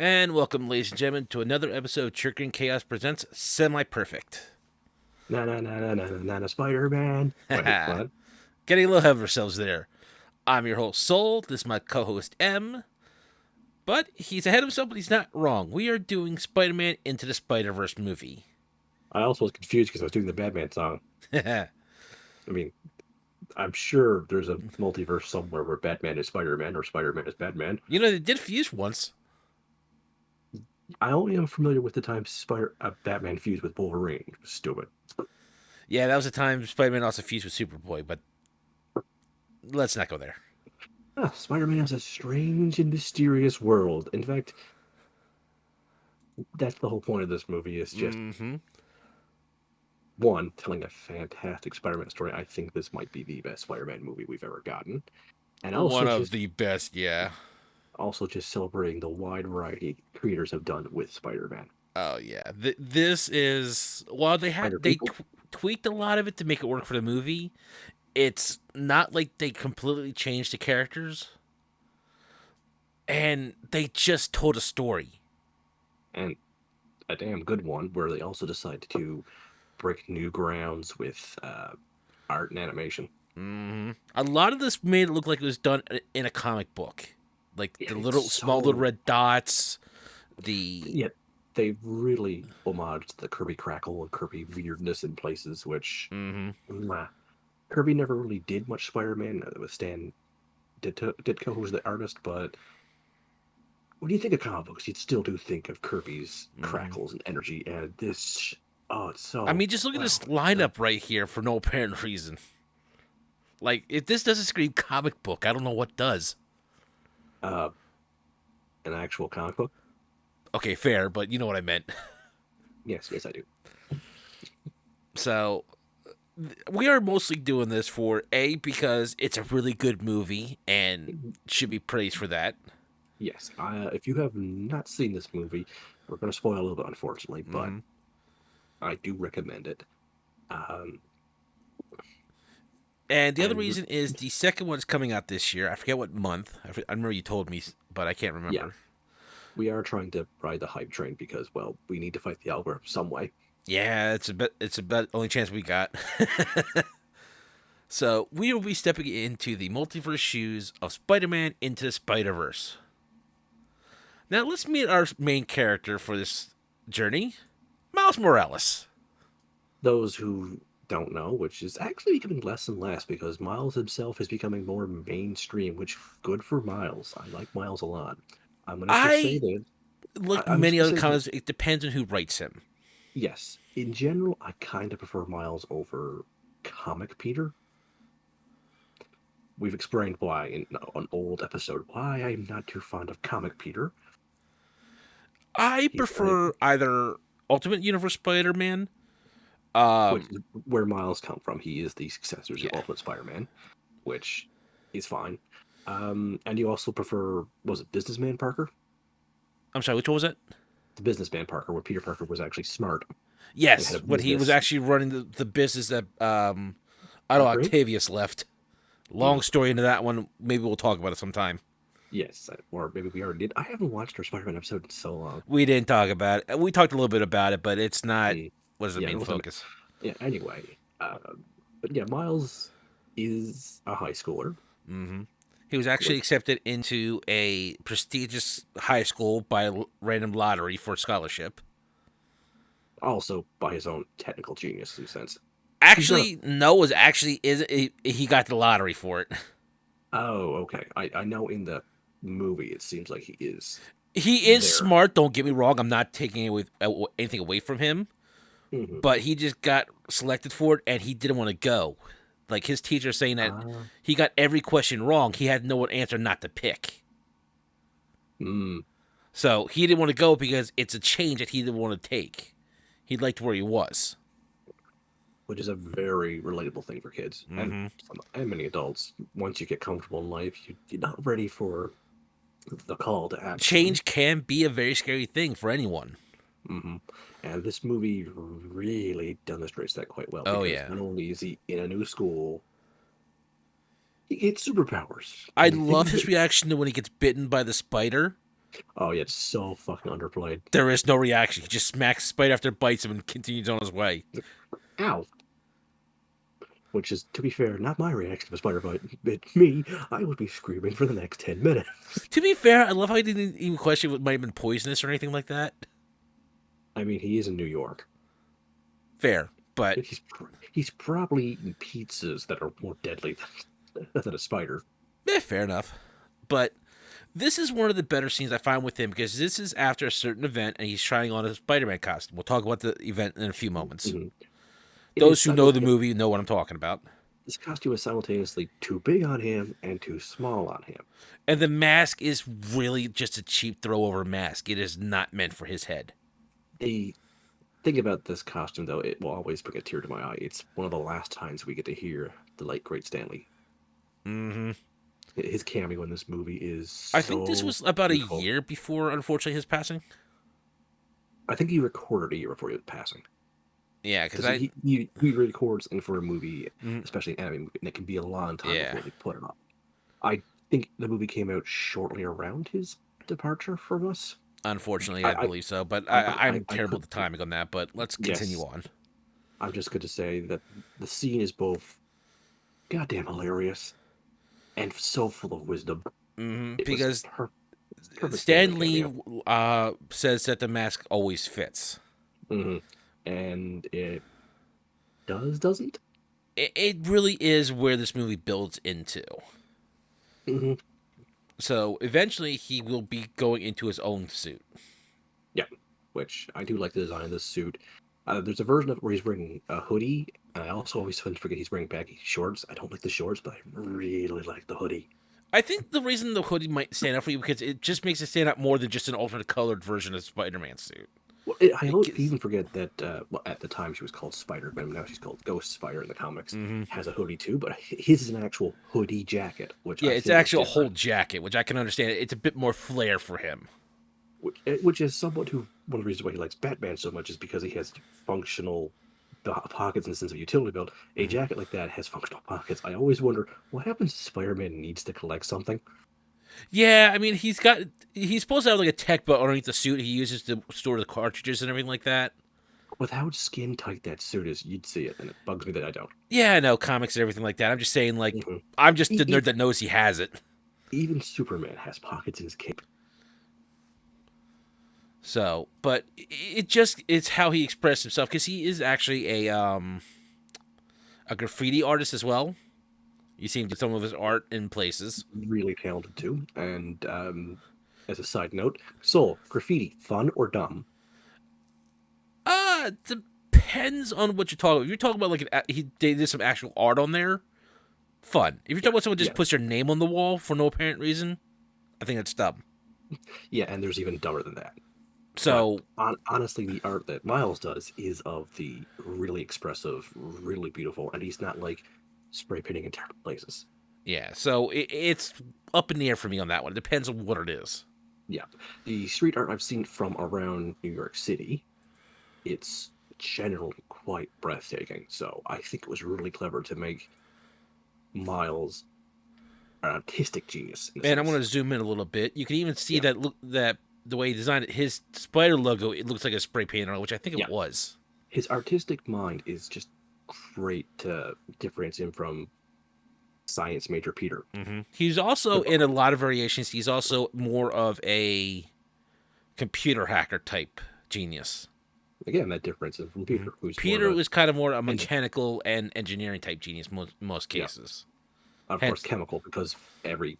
And welcome, ladies and gentlemen, to another episode of Chirkin Chaos Presents Semi-Perfect. Na na na na na na na Spider-Man. Wait, Haha, what? getting a little ahead of ourselves there. I'm your host, Soul. This is my co-host, M. But he's ahead of himself, but he's not wrong. We are doing Spider-Man Into the Spider-Verse movie. I also was confused because I was doing the Batman song. You I mean, I'm sure there's a multiverse somewhere where Batman is Spider-Man or Spider-Man is Batman. know, they did fuse once. I only am familiar with the time Batman fused with Wolverine. Stupid. Yeah, that was the time Spider-Man also fused with Superboy, but let's not go there. Spider-Man has a strange and mysterious world. In fact, that's the whole point of this movie is just Mm-hmm. one, telling a fantastic Spider-Man story. I think this might be the best Spider-Man movie we've ever gotten. And One also of just the best, yeah. also just celebrating the wide variety creators have done with Spider-Man. Oh yeah, this is well. Spider They people? tweaked a lot of it to make it work for the movie. It's not like they completely changed the characters, and they just told a story. And a damn good one where they also decided to break new grounds with art and animation. A lot of this made it look like it was done in a comic book, like Yeah, the it's little small little so red dots. The yeah, they really homaged the Kirby crackle and Kirby weirdness in places, which mm-hmm. mwah. Kirby never really did much Spider-Man with Stan Ditko, who's the artist, but when you think of comic books, you'd still do think of Kirby's Mm-hmm. crackles and energy, and this, oh, it's I so mean, just look at this well done. lineup right here for no apparent reason. Like, if this doesn't scream comic book, I don't know what does. Uh, an actual comic book? Okay, fair, but you know what I meant. Yes, yes, I do. So we are mostly doing this for A, because it's a really good movie and should be praised for that. Yes, if you have not seen this movie, we're going to spoil a little bit, unfortunately, but Mm-hmm. I do recommend it. Um, And the other and reason is the second one is coming out this year. I forget what month. I remember you told me, but I can't yeah, remember. we are trying to ride the hype train because, well, we need to fight the algorithm some way. Yeah, it's a bit only chance we got. So we will be stepping into the multiverse shoes of Spider-Man Into the Spider-Verse. Now let's meet our main character for this journey, Miles Morales. Those who don't know, which is actually becoming less and less because Miles himself is becoming more mainstream, which good for Miles. I like Miles a lot. I'm gonna just say I that like I'm just many gonna other say that comics. It depends on who writes him. yes, in general, I kind of prefer Miles over comic Peter. We've explained why in an old episode why I'm not too fond of comic Peter. I He's kind of prefer either Ultimate Universe Spider-Man. which Um, is where Miles come from. He is the successor to yeah. Ultimate Spider-Man, which is fine. And you also prefer was it Businessman Parker? I'm sorry. Which one was it? The Businessman Parker, where Peter Parker was actually smart and had Yes, a when he was business. actually running the business that Otto Upgrade? Octavius left. Long Mm, story into that one. Maybe we'll talk about it sometime. yes, or maybe we already did. I haven't watched our Spider-Man episode in so long. We didn't talk about it. We talked a little bit about it, but it's not Mm, what is the yeah, it main wasn't. focus. Yeah. Anyway, but yeah, Miles is a high schooler. hmm He was actually Which accepted into a prestigious high school by random lottery for scholarship. also by his own technical genius in a sense. He's not a Actually, no, was actually is he got the lottery for it. oh, okay. I know in the movie it seems like he is He is there. smart. Don't get me wrong. I'm not taking anything away from him, Hmm. but he just got selected for it, and he didn't want to go. Like his teacher saying that Ah, he got every question wrong. He had no answer not to pick. mm, So he didn't want to go because it's a change that he didn't want to take. He liked where he was. which is a very relatable thing for kids hmm and many adults. Once you get comfortable in life, you're not ready for the call to action. Change can be a very scary thing for anyone. Hmm. And this movie really demonstrates that quite well Oh because yeah, not only is he in a new school, he gets superpowers. I And the thing love his that reaction to when he gets bitten by the spider. Oh yeah, it's so fucking underplayed. There is no reaction. He just smacks Spider after it bites him and continues on his way. Ow. Which is, to be fair, not my reaction to a spider bite. It's me. I would be screaming for the next 10 minutes. To be fair, I love how he didn't even question what might have been poisonous or anything like that. I mean, he is in New York. Fair, but He's probably eating pizzas that are more deadly than a spider. fair enough. But this is one of the better scenes I find with him because this is after a certain event and he's trying on a Spider-Man costume. We'll talk about the event in a few moments. Mhm. It is Those who know the simultaneous. movie know what I'm talking about. This costume is simultaneously too big on him and too small on him. And the mask is really just a cheap throw over mask. It is not meant for his head. The thing about this costume, though, it will always bring a tear to my eye. It's one of the last times we get to hear the late great Stanley. Mm-hmm. His cameo in this movie is I think this so was about a beautiful. year before, unfortunately, his passing. I think he recorded a year before he was passing. Yeah, because Because I. he records, and for a movie, Mm, especially an anime movie, and it can be a long time yeah, before they put it up. I think the movie came out shortly around his departure from us. unfortunately, I I believe so. But I'm I terrible could at the timing on that. But let's continue yes. on. I'm just going to say that the scene is both goddamn hilarious and so full of wisdom. It was Because perfect Stanley Stan Lee cameo. says that the mask always fits. Hmm. And it doesn't? It really is where this movie builds into. Hmm. So eventually, he will be going into his own suit. Yeah, which I do like the design of this suit. There's a version of it where he's wearing a hoodie, and I also always forget he's wearing baggy shorts. I don't like the shorts, but I really like the hoodie. I think the reason the hoodie might stand out for you because it just makes it stand out more than just an alternate colored version of Spider-Man's suit. Well, I It always gives, even forget that. Well, at the time she was called Spider, but now she's called Ghost Spider in the comics. mm-hmm. Has a hoodie too, but his is an actual hoodie jacket, which Yeah, I it's think is actually a whole different. jacket, which I can understand. It's a bit more flair for him. Which is somewhat who one of the reasons why he likes Batman so much is because he has functional pockets in the sense of utility belt. A Mm-hmm. jacket like that has functional pockets. I always wonder what happens if Spider-Man needs to collect something. Yeah, I mean he's supposed to have like a tech belt underneath the suit he uses to store the cartridges and everything like that. With how skin tight that suit is, you'd see it, and it bugs me that I don't. Yeah, I know comics and everything like that. I'm just saying like Hmm. I'm just the E- nerd e- that knows he has it. even Superman has pockets in his cape. So, but it just it's how he expressed himself because he is actually a graffiti artist as well. You see him do some of his art in places. Really talented too. And as a side note, Soul, graffiti, fun or dumb? Depends on what you're talking about. If you're talking about like they did some actual art on there, fun. If you're talking Yeah, about someone just yeah, puts their name on the wall for no apparent reason, I think that's dumb. yeah. And there's even dumber than that. But So honestly, the art that Miles does is of the really expressive, really beautiful, and he's not like spray painting in different places. yeah, so it's up in the air for me on that one. It depends on what it is. Yeah, the street art I've seen from around New York City, it's generally quite breathtaking. So I think it was really clever to make Miles an artistic genius in a And I'm going sense. to zoom in a little bit. You can even see Yeah, that look that the way he designed it, his spider logo, it looks like a spray paint on it, which I think it yeah. was. His artistic mind is just great to differentiate him from science major Peter. He's also But in a lot of variations. He's also more of a computer hacker type genius. again, that difference is from Peter, who's more of Peter a was kind of more a engine. mechanical and engineering type genius most Yeah, cases. of course, Hence, chemical because every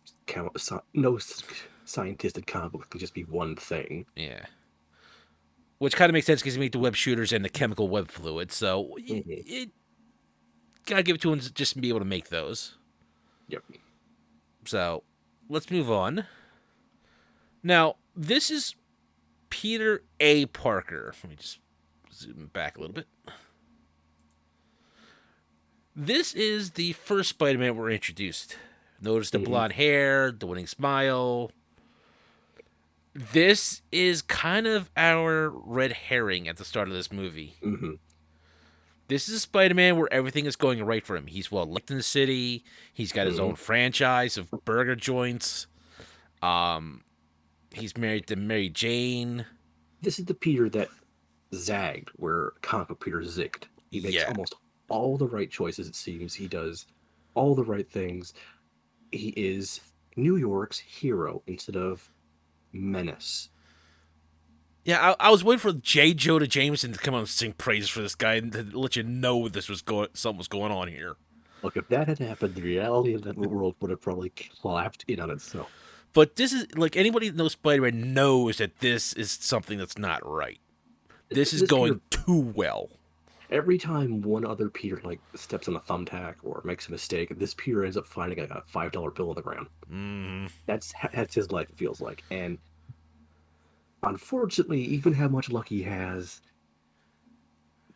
no scientific comic book can just be one thing. yeah. Which kind of makes sense because he made the web shooters and the chemical web fluid. So Hmm. it gotta give it to him just to be able to make those. Yep. So let's move on. Now, this is Peter A. Parker. Let me just zoom back a little bit. This is the first Spider Man we're introduced. Notice the Hmm. blonde hair, the winning smile. This is kind of our red herring at the start of this movie. Hmm. This is Spider Man where everything is going right for him. He's well liked in the city. He's got his Hmm. own franchise of burger joints. He's married to Mary Jane. This is the Peter that zagged, where comic book Peter zigged. He makes Yeah. almost all the right choices, it seems. He does all the right things. He is New York's hero instead of menace. Yeah, I was waiting for J. Jonah Jameson to come out and sing praises for this guy and to let you know something was going on here. Look, if that had happened, the reality of that world would have probably collapsed in on itself. But this is like anybody that knows Spider-Man knows that this is something that's not right. This is This going Peter, too well. every time one other Peter like steps on a thumbtack or makes a mistake, this Peter ends up finding a $5 bill on the ground. Mm. That's his life. It feels like, and unfortunately, even how much luck he has,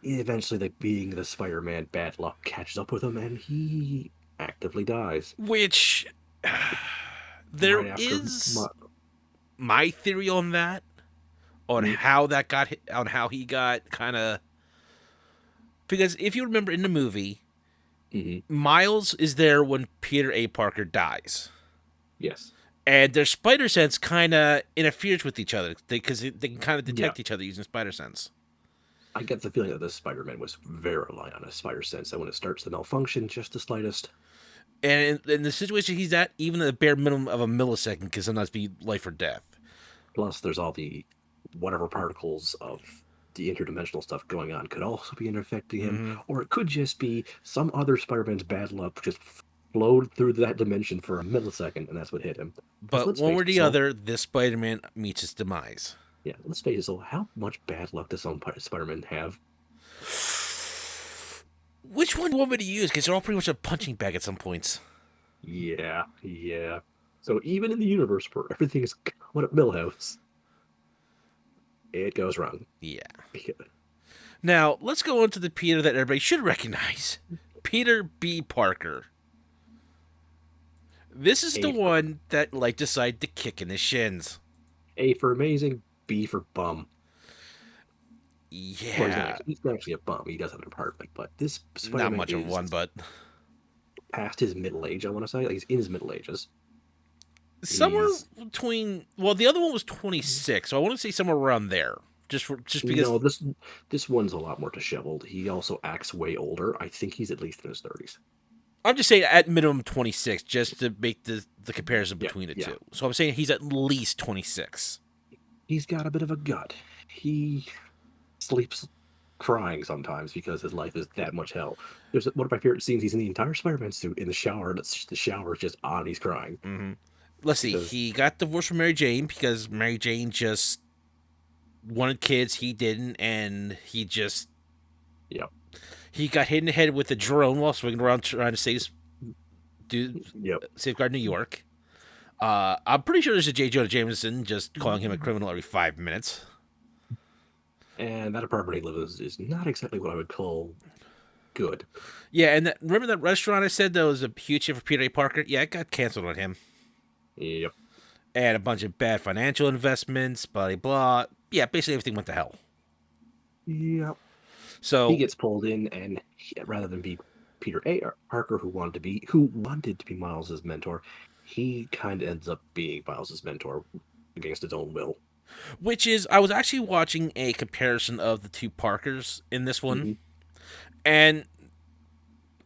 eventually, like being the Spider-Man, bad luck catches up with him, and he actively dies Which there right after. is my theory on that, on on how he got kind of, because if you remember in the movie, Mm-hmm. Miles is there when Peter A. Parker dies. Yes. And their spider sense kind of interferes with each other because they can kind of Yeah. detect each other using spider sense. I get the feeling that this Spider-Man was very reliant on his spider sense, and when it starts to malfunction, just the slightest. And in the situation he's at, even the bare minimum of a millisecond can sometimes be life or death. Plus, there's all the whatever particles of the interdimensional stuff going on could also be affecting him, Mm-hmm. or it could just be some other Spider-Man's bad luck just flowed through that dimension for a millisecond, and that's what hit him. Because But let's one face way or it, the so other, this Spider-Man meets his demise. yeah, let's face it, so how much bad luck does some Spider-Man have? Which one do you want me to use? Because they're all pretty much a punching bag at some points. Yeah, yeah. So even in the universe where everything is going at Millhouse, it goes wrong. Yeah. Now, let's go on to the Peter that everybody should recognize. Peter B. Parker. This is the A for one that like decided to kick in the shins. A for amazing, B for bum. Well, Yeah. he's not actually a bum. He does have an apartment, but this Not Spider-Man much of is one, but past his middle age. I want to say, like, he's in his middle ages. somewhere He's between. Well, the other one was 26, so I want to say somewhere around there. Just because no, this one's a lot more disheveled. He also acts way older. I think he's at least in his 30s. I'm just saying at minimum 26, just to make the comparison Yeah, between the yeah. two. So I'm saying he's at least 26. He's got a bit of a gut. He sleeps crying sometimes because his life is that much hell. There's one of my favorite scenes. He's in the entire Spider-Man suit in the shower, and the shower is just on. He's crying Mm-hmm. Let's see. because He got divorced from Mary Jane because Mary Jane just wanted kids. He didn't, and yeah, he got hit in the head with a drone while swinging around trying to yep. safeguard New York. I'm pretty sure there's a J. Jonah Jameson just calling him a criminal every 5 minutes. And that apartment he lives is not exactly what I would call good. Yeah, and remember that restaurant I said that was a huge hit for Peter A. Parker? Yeah, it got canceled on him. Yep. And a bunch of bad financial investments, blah, blah, blah. Yeah, basically everything went to hell. Yep. He So, gets pulled in, and rather than be Peter A. Parker, who wanted to be Miles's mentor, he kind of ends up being Miles's mentor against his own will. which is, I was actually watching a comparison of the two Parkers in this one. Mm-hmm. And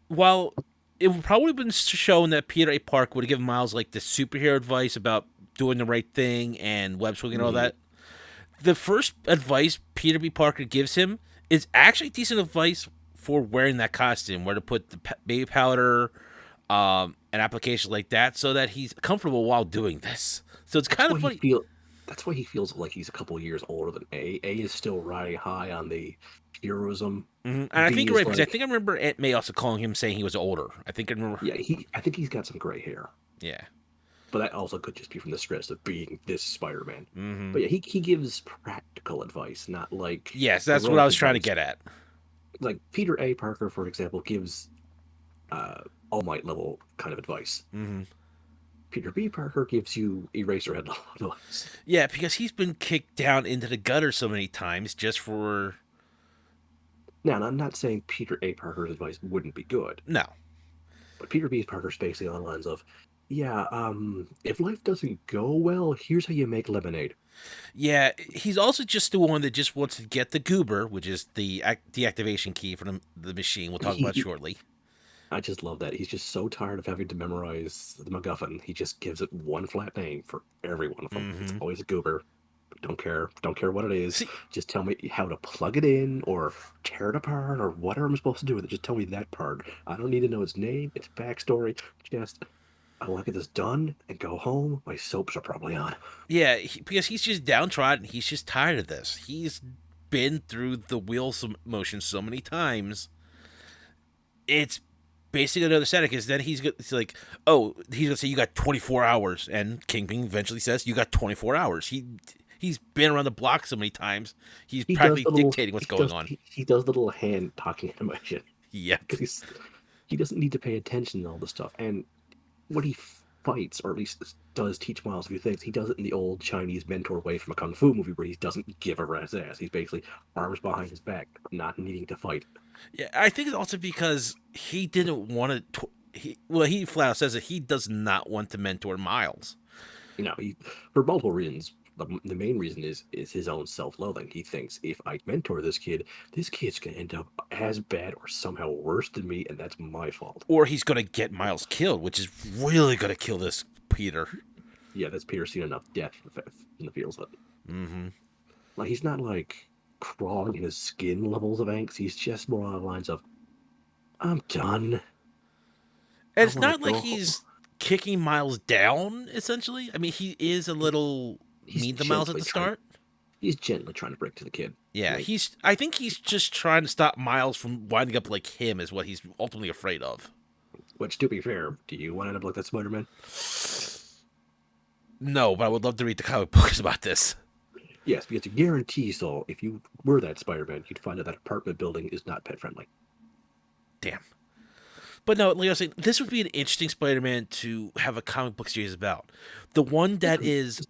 while it would probably been shown that Peter A. Parker would have given Miles like the superhero advice about doing the right thing and web swinging and all Mm-hmm. that, the first advice Peter B. Parker gives him is actually decent advice for wearing that costume, where to put the baby powder, and applications like that, so that he's comfortable while doing this. So it's That's kind why of he funny. feel. That's why he feels like he's a couple years older than A. A is still riding high on the heroism. And I B think you're right is because I like, think I remember Aunt May also calling him saying he was older. I think I remember. yeah, I think he's got some gray hair, Yeah. but that also could just be from the stress of being this Spider-Man. Mm-hmm. But yeah, he gives practical advice, not like Yes, that's what I heroic was trying to advice. get at. Like Peter A. Parker, for example, gives All Might level kind of advice. Mm-hmm. Peter B. Parker gives you Eraserhead level advice. Yeah, because he's been kicked down into the gutter so many times just for Now, I'm not saying Peter A. Parker's advice wouldn't be good, no. but Peter B. Parker's basically on the lines of Yeah, if life doesn't go well, here's how you make lemonade. Yeah, he's also just the one that just wants to get the goober, which is the deactivation key for the machine. We'll talk about He, shortly. I just love that. He's just so tired of having to memorize the MacGuffin. He just gives it one flat name for every one of them. It's Mm-hmm. always a goober. Don't care what it is. See, Just tell me how to plug it in or tear it apart or whatever I'm supposed to do with it. Just tell me that part. I don't need to know its name, its backstory. Just I want to get this done and go home. My soaps are probably on. yeah, because he's just downtrodden. He's just tired of this. He's been through the wheels of motion so many times. It's basically another static. Is then it's like, oh, he's gonna say you got 24 hours, and Kingpin eventually says you got 24 hours. He's been around the block so many times. He's He does practically the little dictating what's going on. he does the little hand talking animation Yep. because he doesn't need to pay attention to all this stuff. And when he fights, or at least does teach Miles a few things, he does it in the old Chinese mentor way from a kung fu movie where he doesn't give a rat's ass. He's basically arms behind his back, not needing to fight. Yeah, I think it's also because he didn't want to. He flat out says that he does not want to mentor Miles. For multiple reasons. The main reason is his own self-loathing. He thinks if I mentor this kid's gonna end up as bad or somehow worse than me, and that's my fault. Or he's gonna get Miles killed, which is really gonna kill this Peter. Yeah, that's Peter seen enough death in the fields that Mm-hmm. like he's not like crawling in his skin levels of angst. He's just more on the lines of I'm done. And I it's want to not like go home. he's kicking Miles down. Essentially, I mean, he is a little He's mean to Miles at gently the trying. start. He's gently trying to break to the kid. Yeah, Like, I think he's just trying to stop Miles from winding up like him. Is what he's ultimately afraid of. which to be fair, do you want to end up like that Spider-Man? No, but I would love to read the comic books about this. Yes, because to guarantee so if you were that Spider-Man, you'd find out that apartment building is not pet friendly. Damn. But no, like I was saying, this would be an interesting Spider-Man to have a comic book series about. The one Just that a, is,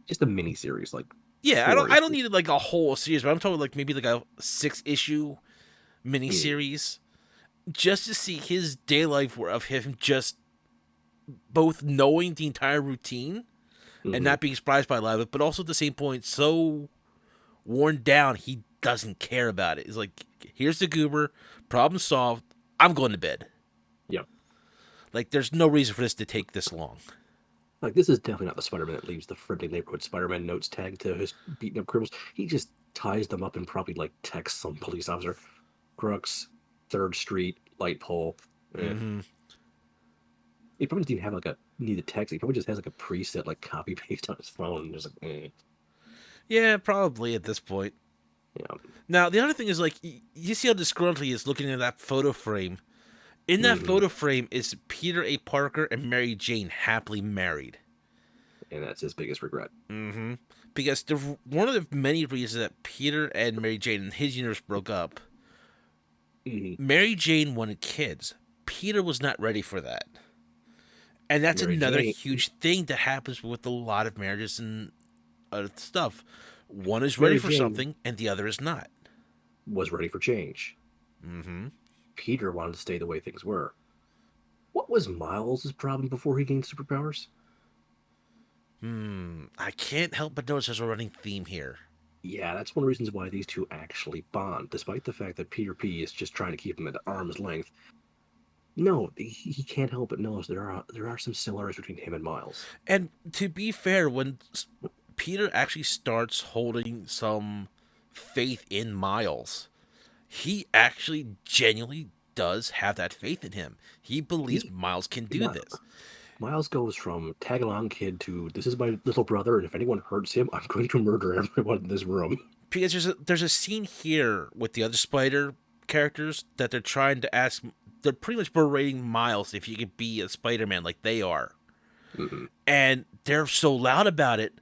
just a mini series, like yeah, four I don't issues. need like a whole series, but I'm talking like maybe like a 6 issue Mm, miniseries just to see his day life of him just both knowing the entire routine and mm-hmm. not being surprised by a lot of it, but also at the same point so worn down he doesn't care about it. It's like, here's the goober, problem solved. I'm going to bed. Yep. Like, there's no reason for this to take this long. Like this is definitely not the Spider-Man that leaves the friendly neighborhood Spider-Man notes tag to his beating up criminals. He just ties them up and probably like texts some police officer. Crooks, Third Street, light pole. Eh. Mm-hmm. He probably doesn't even have like a need a text. He probably just has like a preset like copy paste on his phone. And just like, Yeah, probably at this point. yeah. Now, the other thing is, like, you see how disgruntled he is looking at that photo frame. In that Mm-hmm. photo frame is Peter A. Parker and Mary Jane happily married. And that's his biggest regret. Mm-hmm. Because one of the many reasons that Peter and Mary Jane and his universe broke up, Mm-hmm. Mary Jane wanted kids. Peter was not ready for that. And that's Mary another Jane huge thing that happens with a lot of marriages and other stuff. One is ready Mary for Jane something, and the other is not. was ready for change. Mm-hmm. Peter wanted to stay the way things were. What was Miles' problem before he gained superpowers? I can't help but notice there's a running theme here. Yeah, that's one of the reasons why these two actually bond, despite the fact that Peter P is just trying to keep him at arm's length. No, he can't help but notice there are some similarities between him and Miles. And to be fair, when Peter actually starts holding some faith in Miles, he actually genuinely does have that faith in him. He believes He Miles can do Mi- this. Miles goes from tag along kid to this is my little brother, and if anyone hurts him, I'm going to murder everyone in this room. Because there's a scene here with the other Spider characters that they're trying to ask. They're pretty much berating Miles if he could be a Spider-Man like they are, Mm-hmm. and they're so loud about it.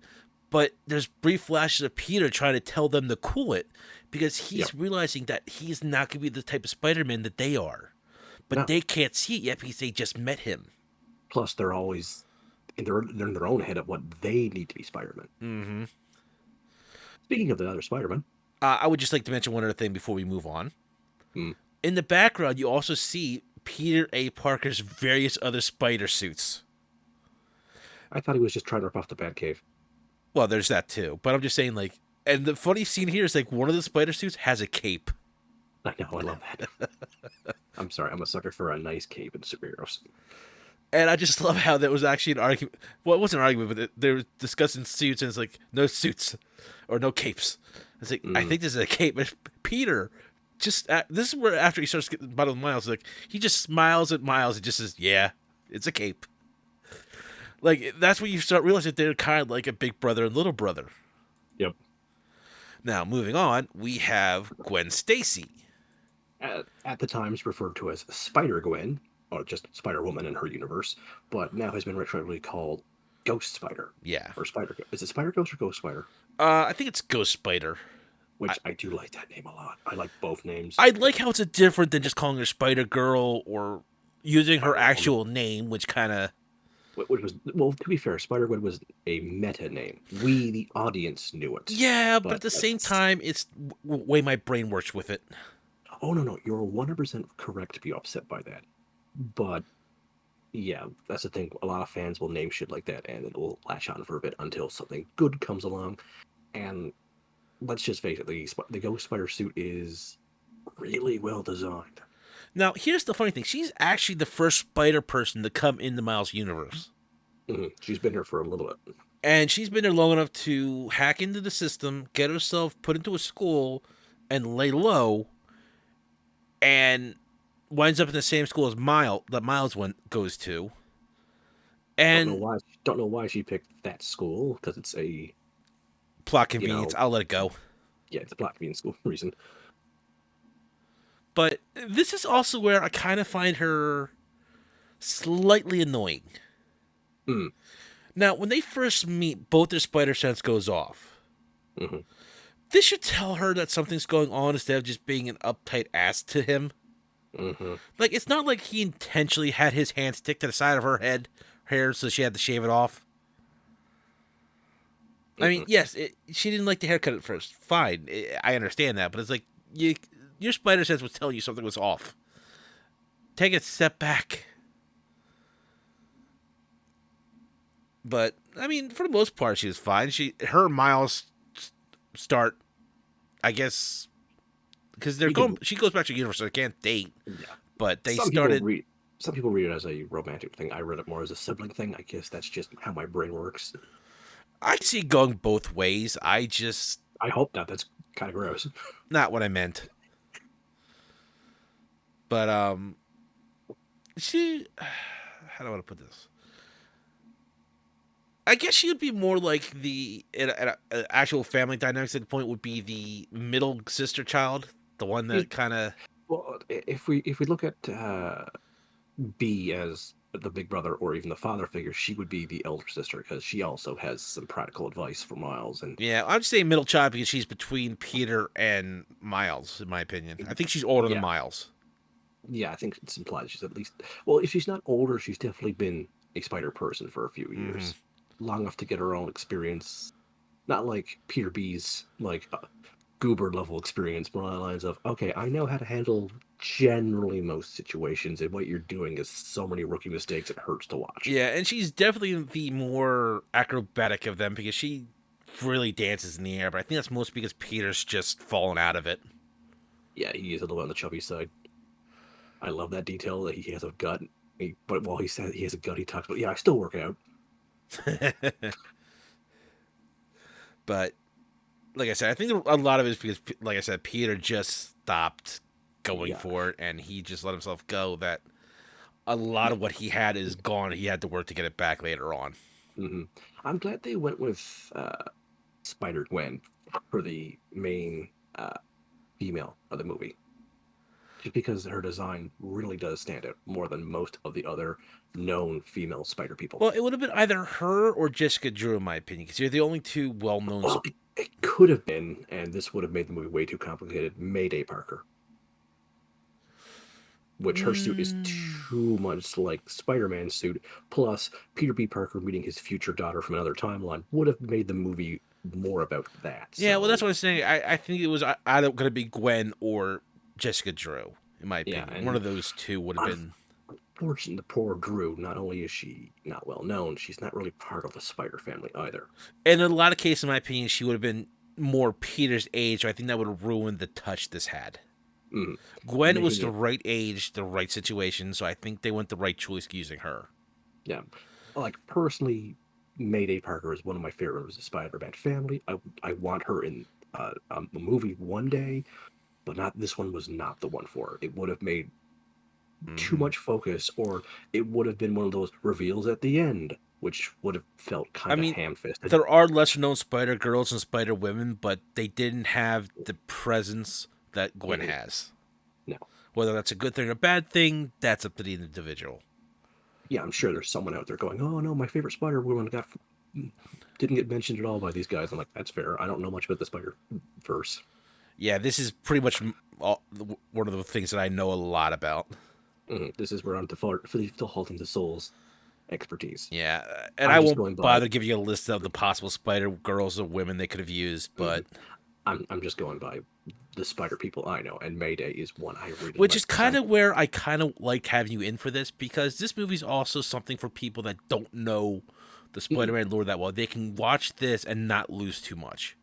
But there's brief flashes of Peter trying to tell them to cool it because Yep. he's realizing that he's not going to be the type of Spider-Man that they are. But No. they can't see it yet because they just met him. Plus, they're always they're in their own head of what they need to be Spider-Man. Mm-hmm. Speaking of the other Spider-Man, I would just like to mention one other thing before we move on. hmm, In the background, you also see Peter A. Parker's various other spider suits. I thought he was just trying to rip off the Batcave. Well, there's that too. But I'm just saying, like, and the funny scene here is like one of the spider suits has a cape. I know, I love that. I'm sorry, I'm a sucker for a nice cape and superheroes. And I just love how that was actually an argument. Well, it wasn't an argument, but they were discussing suits, and it's like, no suits or no capes. It's like, I think this is a cape. But Peter, this is where after he starts getting bottom of Miles, like, he just smiles at Miles and just says, yeah, it's a cape. Like, that's when you start realizing that they're kind of like a big brother and little brother. Yep. Now, moving on, we have Gwen Stacy. At the times referred to as Spider-Gwen, or just Spider-Woman in her universe, but now has been retroactively called Ghost Spider. Yeah. Or Spider. Is it Spider Ghost or Ghost Spider? I think it's Ghost Spider. Which I do like that name a lot. I like both names. I like how it's a different than just calling her Spider Girl or using her Spider-Woman. actual name, which kind of. Which was, well, to be fair, Spider-Gwen was a meta name. We, the audience, knew it. Yeah, but at the same time, it's way my brain works with it. Oh, no, you're 100% correct to be upset by that. But, yeah, that's the thing. A lot of fans will name shit like that, and it will latch on for a bit until something good comes along. And let's just face it, the Ghost Spider suit is really well designed. Now, here's the funny thing. She's actually the first spider person to come into Miles' universe. She's been here for a little bit. And she's been there long enough to hack into the system, get herself put into a school, and lay low, and winds up in the same school as Miles goes to. And don't know why she picked that school, because it's a plot convenience. I'll let it go. Yeah, it's a plot convenience school reason. But this is also where I kind of find her slightly annoying. Now, when they first meet, both their spider sense goes off. This should tell her that something's going on instead of just being an uptight ass to him. Like, it's not like he intentionally had his hand stick to the side of her hair so she had to shave it off. I mean, yes, she didn't like the haircut at first. Fine, I understand that. But it's like, your spider sense was telling you something was off. Take a step back. But, I mean, for the most part, she was fine. Her and Miles start, I guess, because she goes back to the universe, so they can't date. Yeah. But they some started. People read it as a romantic thing. I read it more as a sibling thing. I guess that's just how my brain works. I see it going both ways. I hope not. That's kind of gross. Not what I meant. But, how do I want to put this? I guess she would be more like the actual family dynamics at the point would be the middle sister child, the one that kind of. Well, if we look at B as the big brother or even the father figure, she would be the elder sister because she also has some practical advice for Miles. And yeah, I'd say middle child because she's between Peter and Miles, in my opinion. I think she's older than Miles. Yeah, I think it's implied she's at least. Well, if she's not older, she's definitely been a spider person for a few years. Long enough to get her own experience, not like Peter B's like goober level experience, more on the lines of, okay, I know how to handle generally most situations, and what you're doing is so many rookie mistakes it hurts to watch. Yeah, and she's definitely the more acrobatic of them because she really dances in the air, but I think that's mostly because Peter's just fallen out of it. Yeah, he is a little bit on the chubby side. I love that detail that he has a gut, but while he says he has a gut, he talks about, yeah, I still work out. But like I said, I think a lot of it is because, like I said, Peter just stopped going for it, and he just let himself go. That a lot of what he had is gone. He had to work to get it back later on. I'm glad they went with Spider-Gwen for the main female of the movie. Just because her design really does stand out more than most of the other known female spider people. Well, it would have been either her or Jessica Drew, in my opinion, because you're the only two well-known. Well, it could have been, and this would have made the movie way too complicated, Mayday Parker. Which her suit is too much like Spider-Man's suit, plus Peter B. Parker meeting his future daughter from another timeline would have made the movie more about that. Yeah, well, that's what I'm saying. I think it was either going to be Gwen or Jessica Drew, in my opinion. One of those two would have been. unfortunate, the poor Drew, not only is she not well known, she's not really part of the Spider family either. And in a lot of cases, in my opinion, she would have been more Peter's age. So I think that would have ruined the touch this had. Mm. Gwen was Making the it, right age, the right situation, so I think they went the right choice using her. yeah. Like, personally, Mayday Parker is one of my favorite members of the Spider-Man family. I want her in a movie one day, but not this one was not the one for her. It would have made too Hmm. much focus, or it would have been one of those reveals at the end, which would have felt I kind of mean, ham-fisted. there are lesser known Spider Girls and Spider Women, but they didn't have the presence that Gwen Mhm. has. No. Whether that's a good thing or a bad thing, that's up to the individual. Yeah, I'm sure there's someone out there going, "Oh no, my favorite Spider-Woman didn't get mentioned at all by these guys." I'm like, that's fair. I don't know much about the Spider Verse. Yeah, this is pretty much one of the things that I know a lot about. This is where I'm defaulting to Soul's expertise. Yeah, and I'm I just won't going by. bother giving you a list of the possible Spider Girls or women they could have used, but Mhm. I'm just going by the Spider people I know, and Mayday is one I really which is like the kind sound of of. where I kind of like having you in for this because this movie's also something for people that don't know the Mm. Spider-Man lore that well. They can watch this and not lose too much.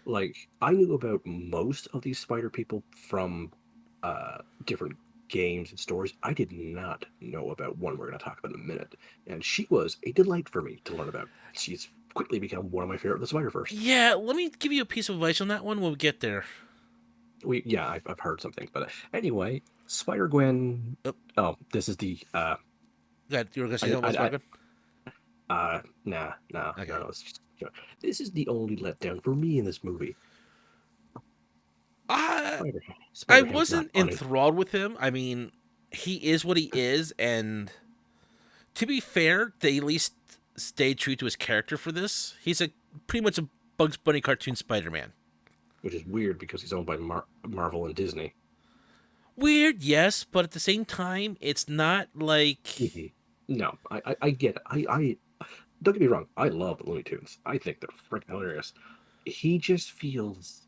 Like, I knew about most of these Spider people from different games and stories. I did not know about one we're going to talk about in a minute, and she was a delight for me to learn about. She's quickly become one of my favorite of the Spider Verse. Yeah, let me give you a piece of advice on that one when we get there. Yeah, I've heard some things, but anyway, Spider Gwen. Oh, Oh, this is the you were gonna say I, something about I, Spider-Man? nah, nah, Okay. no. This is the only letdown for me in this movie. I Spider I Spider Ham's not wasn't funny. enthralled with him. I mean, he is what he is, and to be fair, they at least stayed true to his character for this. He's a pretty much a Bugs Bunny cartoon Spider-Man. Which is weird because he's owned by Marvel and Disney. Weird, yes, but at the same time, it's not like Mhm. No, I get it. Don't get me wrong. I love the Looney Tunes. I think they're freaking hilarious. He just feels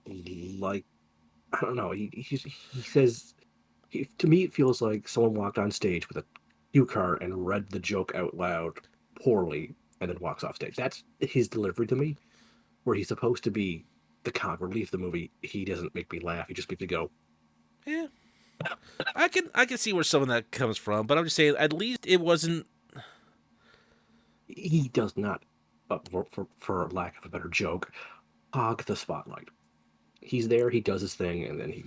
like, I don't know. He says, to me it feels like someone walked on stage with a cue card and read the joke out loud poorly and then walks off stage. That's his delivery to me. Where he's supposed to be the comic relief of the movie, he doesn't make me laugh. He just makes me go. yeah. I can see where some of that comes from, but I'm just saying at least it wasn't. He does not, for lack of a better joke, hog the spotlight. He's there, he does his thing, and then he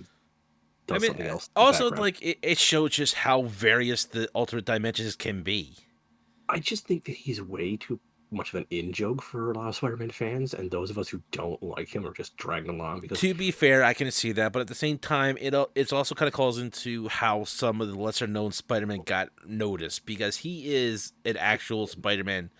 I does mean, something else in the also background. like it showed just how various the alternate dimensions can be. I just think that he's way too much of an in joke for a lot of Spider-Man fans, and those of us who don't like him are just dragging along because To be fair, I can see that, but at the same time, it's also kind of calls into how some of the lesser known Spider-Man got noticed because he is an actual Spider-Man,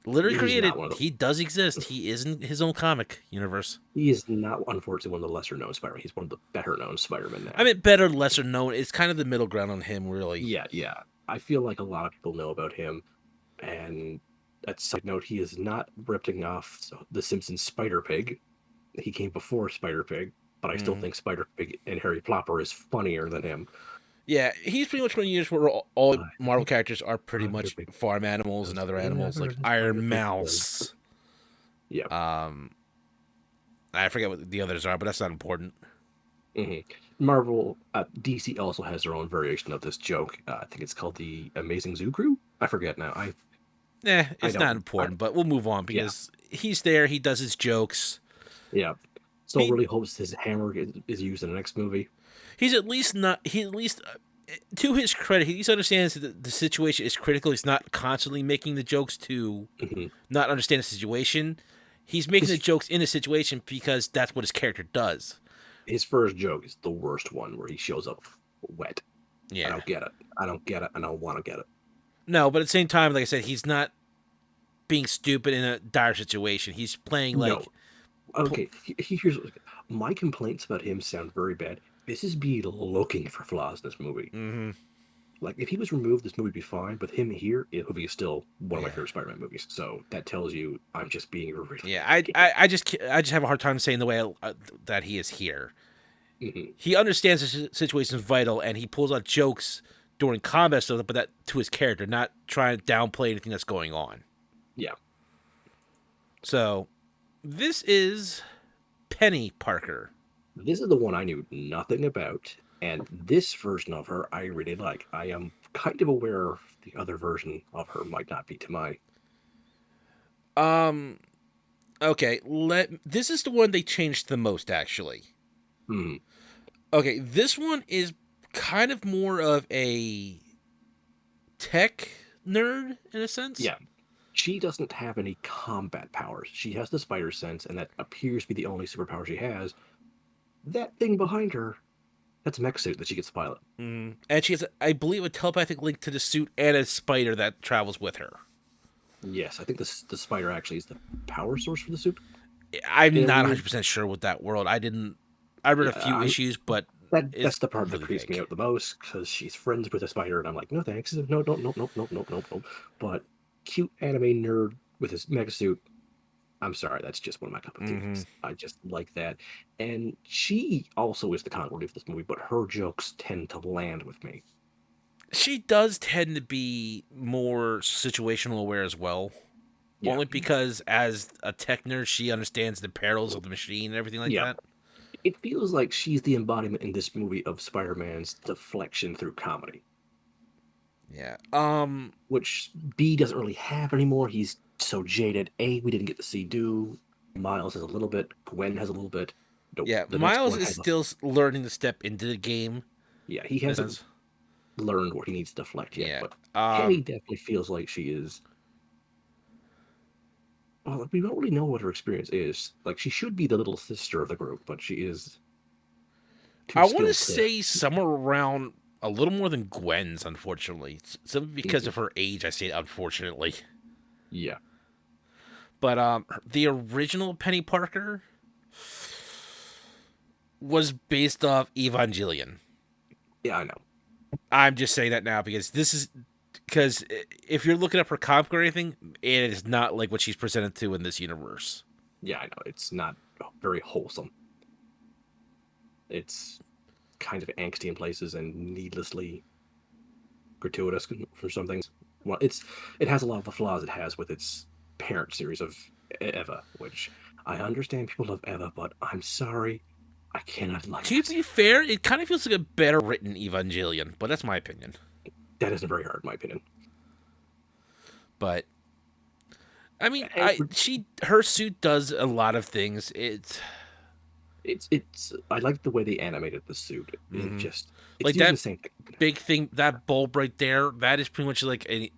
literally he's not created. one of He does exist. He is in his own comic universe. he is not, unfortunately, one of the lesser known Spider-Man. He's one of the better known Spider-Man I now. mean, better, lesser known. It's kind of the middle ground on him, really. Yeah, yeah. I feel like a lot of people know about him, and at side note, he is not ripping off the Simpsons Spider Pig. He came before Spider Pig, but I still Mm. think Spider Pig and Harry Plopper is funnier than him. Yeah, he's pretty much one of the years where all I Marvel think characters are pretty Spider much Pig farm animals and does other animals whatever like the Spider Iron Pig says. Mouse. Yeah. Um, I forget what the others are, but that's not important. Marvel, DC also has their own variation of this joke. I think it's called the Amazing Zoo Crew. I forget now. I It's not don't. important, but we'll move on Yeah, because he's there. He does his jokes. yeah. Still He really hopes his hammer is used in the next movie. he's at least not. He at least, to his credit, he at least understands that the situation is critical. He's not constantly making the jokes to hmm not understand the situation. He's making the His jokes in the situation because that's what his character does. his first joke is the worst one, where he shows up wet. I Yeah. don't get it. I don't get it, and I don't want to get it. No, but at the same time, like I said, he's not being stupid in a dire situation. He's playing No. like, Okay. Here's my complaints about him sound very bad. This is me looking for flaws in this movie. mm-hmm, Like, if he was removed, this movie would be fine. But him here, it would be still one of my yeah, favorite Spider-Man movies. So that tells you I'm just being really yeah. picky. I just have a hard time saying the way that he is here. hmm He understands the situation is vital, and he pulls out jokes during combat stuff, but that to his character, not trying to downplay anything that's going on. Yeah. So this is Penny Parker. This is the one I knew nothing about, and this version of her I really like. I am kind of aware the other version of her might not be to my. Um. Okay. This is the one they changed the most, actually. Hmm. Okay. This one is kind of more of a tech nerd in a sense. Yeah. She doesn't have any combat powers. She has the spider sense, and that appears to be the only superpower she has. That thing behind her, that's a mech suit that she gets to pilot. And she has, I believe, a telepathic link to the suit and a spider that travels with her. Yes, I think the spider actually is the power source for the suit. I'm In a not weird, 100% sure with that world. I didn't. I read a yeah, few issues, but that's it's the part that really creeps me vague. out the most because she's friends with a spider, and I'm like, no thanks, no, no, no, no, no, no, no, no. But cute anime nerd with his mega suit, I'm sorry, that's just one of my cup of Hmm. teas. I just like that, and she also is the continuity of this movie, but her jokes tend to land with me. She does tend to be more situational aware as well. Yeah, Only because, as a tech nerd, she understands the perils of the machine and everything like yeah. that. It feels like she's the embodiment in this movie of Spider-Man's deflection through comedy, Yeah. which B doesn't really have anymore. He's so jaded. A, we didn't get to see do. Miles has a little bit. Gwen has a little bit. Yeah. The next Miles one is has a, still learning to step into the game. yeah, he In a hasn't sense. learned what he needs to deflect yet, Yeah. but Penny definitely feels like she is. Well, we don't really know what her experience is. Like, she should be the little sister of the group, but she is too I want to skilled to. say somewhere around a little more than Gwen's, unfortunately. Simply because Mhm. of her age, I say unfortunately. Yeah, But the original Penny Parker was based off Evangelion. yeah, I know. I'm just saying that now because this is because if you're looking up her comic or anything, it is not like what she's presented to in this universe. Yeah, I know. It's not very wholesome. It's kind of angsty in places and needlessly gratuitous for some things. Well, it has a lot of the flaws it has with its parent series of Eva, which I understand people love Eva, but I'm sorry, I cannot like To it. be fair, it kind of feels like a better written Evangelion, but that's my opinion. That isn't very hard, in my opinion. But I mean, And her suit does a lot of things. it's I like the way they animated the suit. It Mhm. just it's Like using the that same thing. big thing, that bulb right there. That is pretty much like a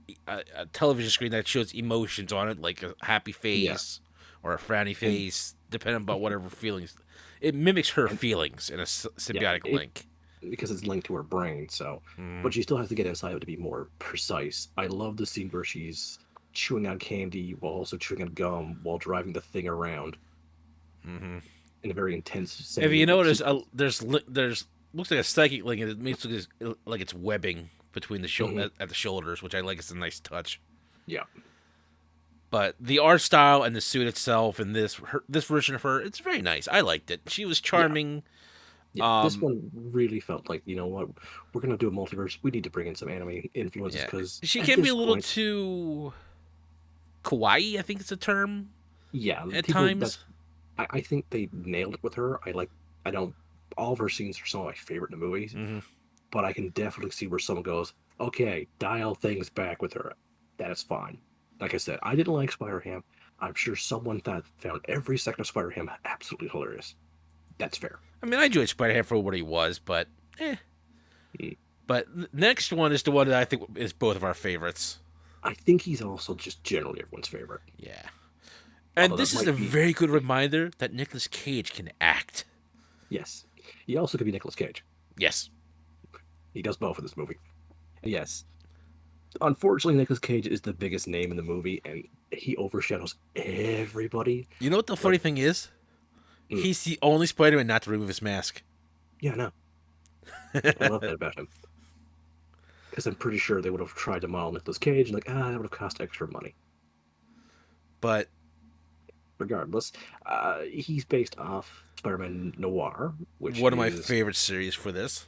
television screen that shows emotions on it, like a happy Yeah, face or a frowny and face, depending on whatever feelings. It mimics her and feelings in a yeah, symbiotic it link. because it's linked to her brain. So, Mm. but she still has to get inside of it to be more precise. I love the scene where she's chewing on candy while also chewing on gum while driving the thing around Hmm. in a very intense If you semi-loop notice, sequence. there's looks like a psychic link, and it makes it look like it's webbing between the Hmm. at the shoulders, which I like. It's a nice touch. Yeah, But the art style and the suit itself and this version of her, it's very nice. I liked it. She was yeah, charming. yeah. This Um, one really felt like, you know what, we're gonna do a multiverse. We need to bring in some anime influences yeah, because she at can be this a little point, too kawaii. I think it's a term yeah, at people times. that's I think they nailed it with her. I don't all of her scenes are some of my favorite in the movies, Hmm. but I can definitely see where someone goes, okay, dial things back with her. That is fine. Like I said, I didn't like Spider Ham. I'm sure someone found every second of Spider Ham absolutely hilarious. That's fair. I mean, I enjoyed Spider-Man for what he was, but eh. Mm. But the next one is the one that I think is both of our favorites. I think he's also just generally everyone's favorite. Yeah. And Although this that is a might be, very good reminder that Nicolas Cage can act. yes. He also could be Nicolas Cage. Yes. He does both in this movie. Yes. Unfortunately, Nicolas Cage is the biggest name in the movie, and he overshadows everybody. You know what the funny Like, thing is? mm, He's the only Spider-Man not to remove his mask. yeah, no, I love that about him. Because I'm pretty sure they would have tried to model Nicolas Cage, and like, that would have cost extra money. But Regardless, he's based off Spider-Man Noir, which one of my is favorite series for this.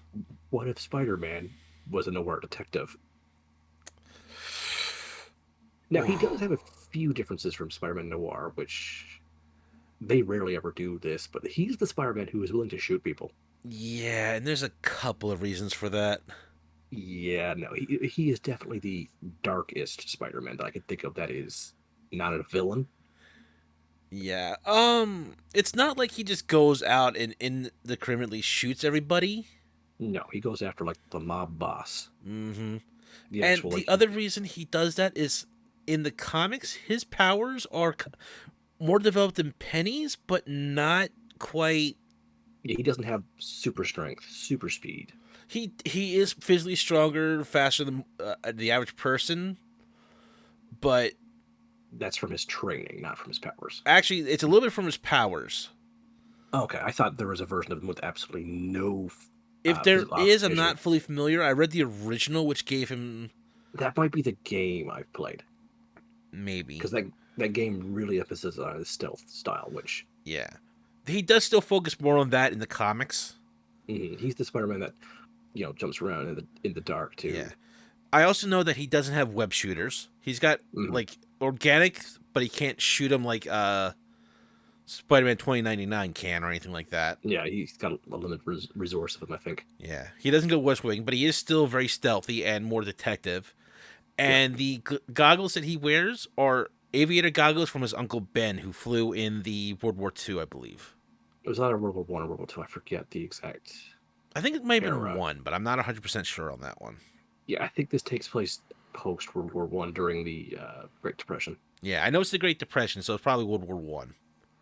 what if Spider-Man was a noir detective. Now, he does Oh, have a few differences from Spider-Man Noir, which they rarely ever do this, but he's the Spider-Man who is willing to shoot people. yeah, and there's a couple of reasons for that. Yeah, no, he is definitely the darkest Spider-Man that I could think of that is not a villain. Yeah. It's not like he just goes out and indiscriminately shoots everybody. No, he goes after like the mob boss, Mm-hmm. the And actual the like other reason he does that is in the comics, his powers are more developed than Penny's, but not quite. he doesn't have super strength, super speed. He is physically stronger, faster than the average person, but That's from his training, not from his powers. actually, it's a little bit from his powers. Okay, I thought there was a version of him with absolutely no If there physical is, I'm application. not fully familiar. I read the original, which gave him That might be the game I've played maybe. because that game really emphasizes on his stealth style, which Yeah. He does still focus more on that in the comics. he's the Spider-Man that jumps around in the dark Yeah. too. I also know that he doesn't have web shooters. He's got Mhm. like organic, but he can't shoot them like Spider-Man 2099 can or anything like that. Yeah, he's got a limited resource of him, I think. Yeah. He doesn't go West Wing, but he is still very stealthy and more detective. Yeah, And the goggles that he wears are aviator goggles from his uncle Ben, who flew in the World War II, I believe. it was either World War One or World War Two. I forget the exact I think it might have been era. one, but I'm not 100% sure on that one. Yeah, I think this takes place post World War One during the Great Depression. Yeah, I know it's the Great Depression, so it's probably World War One.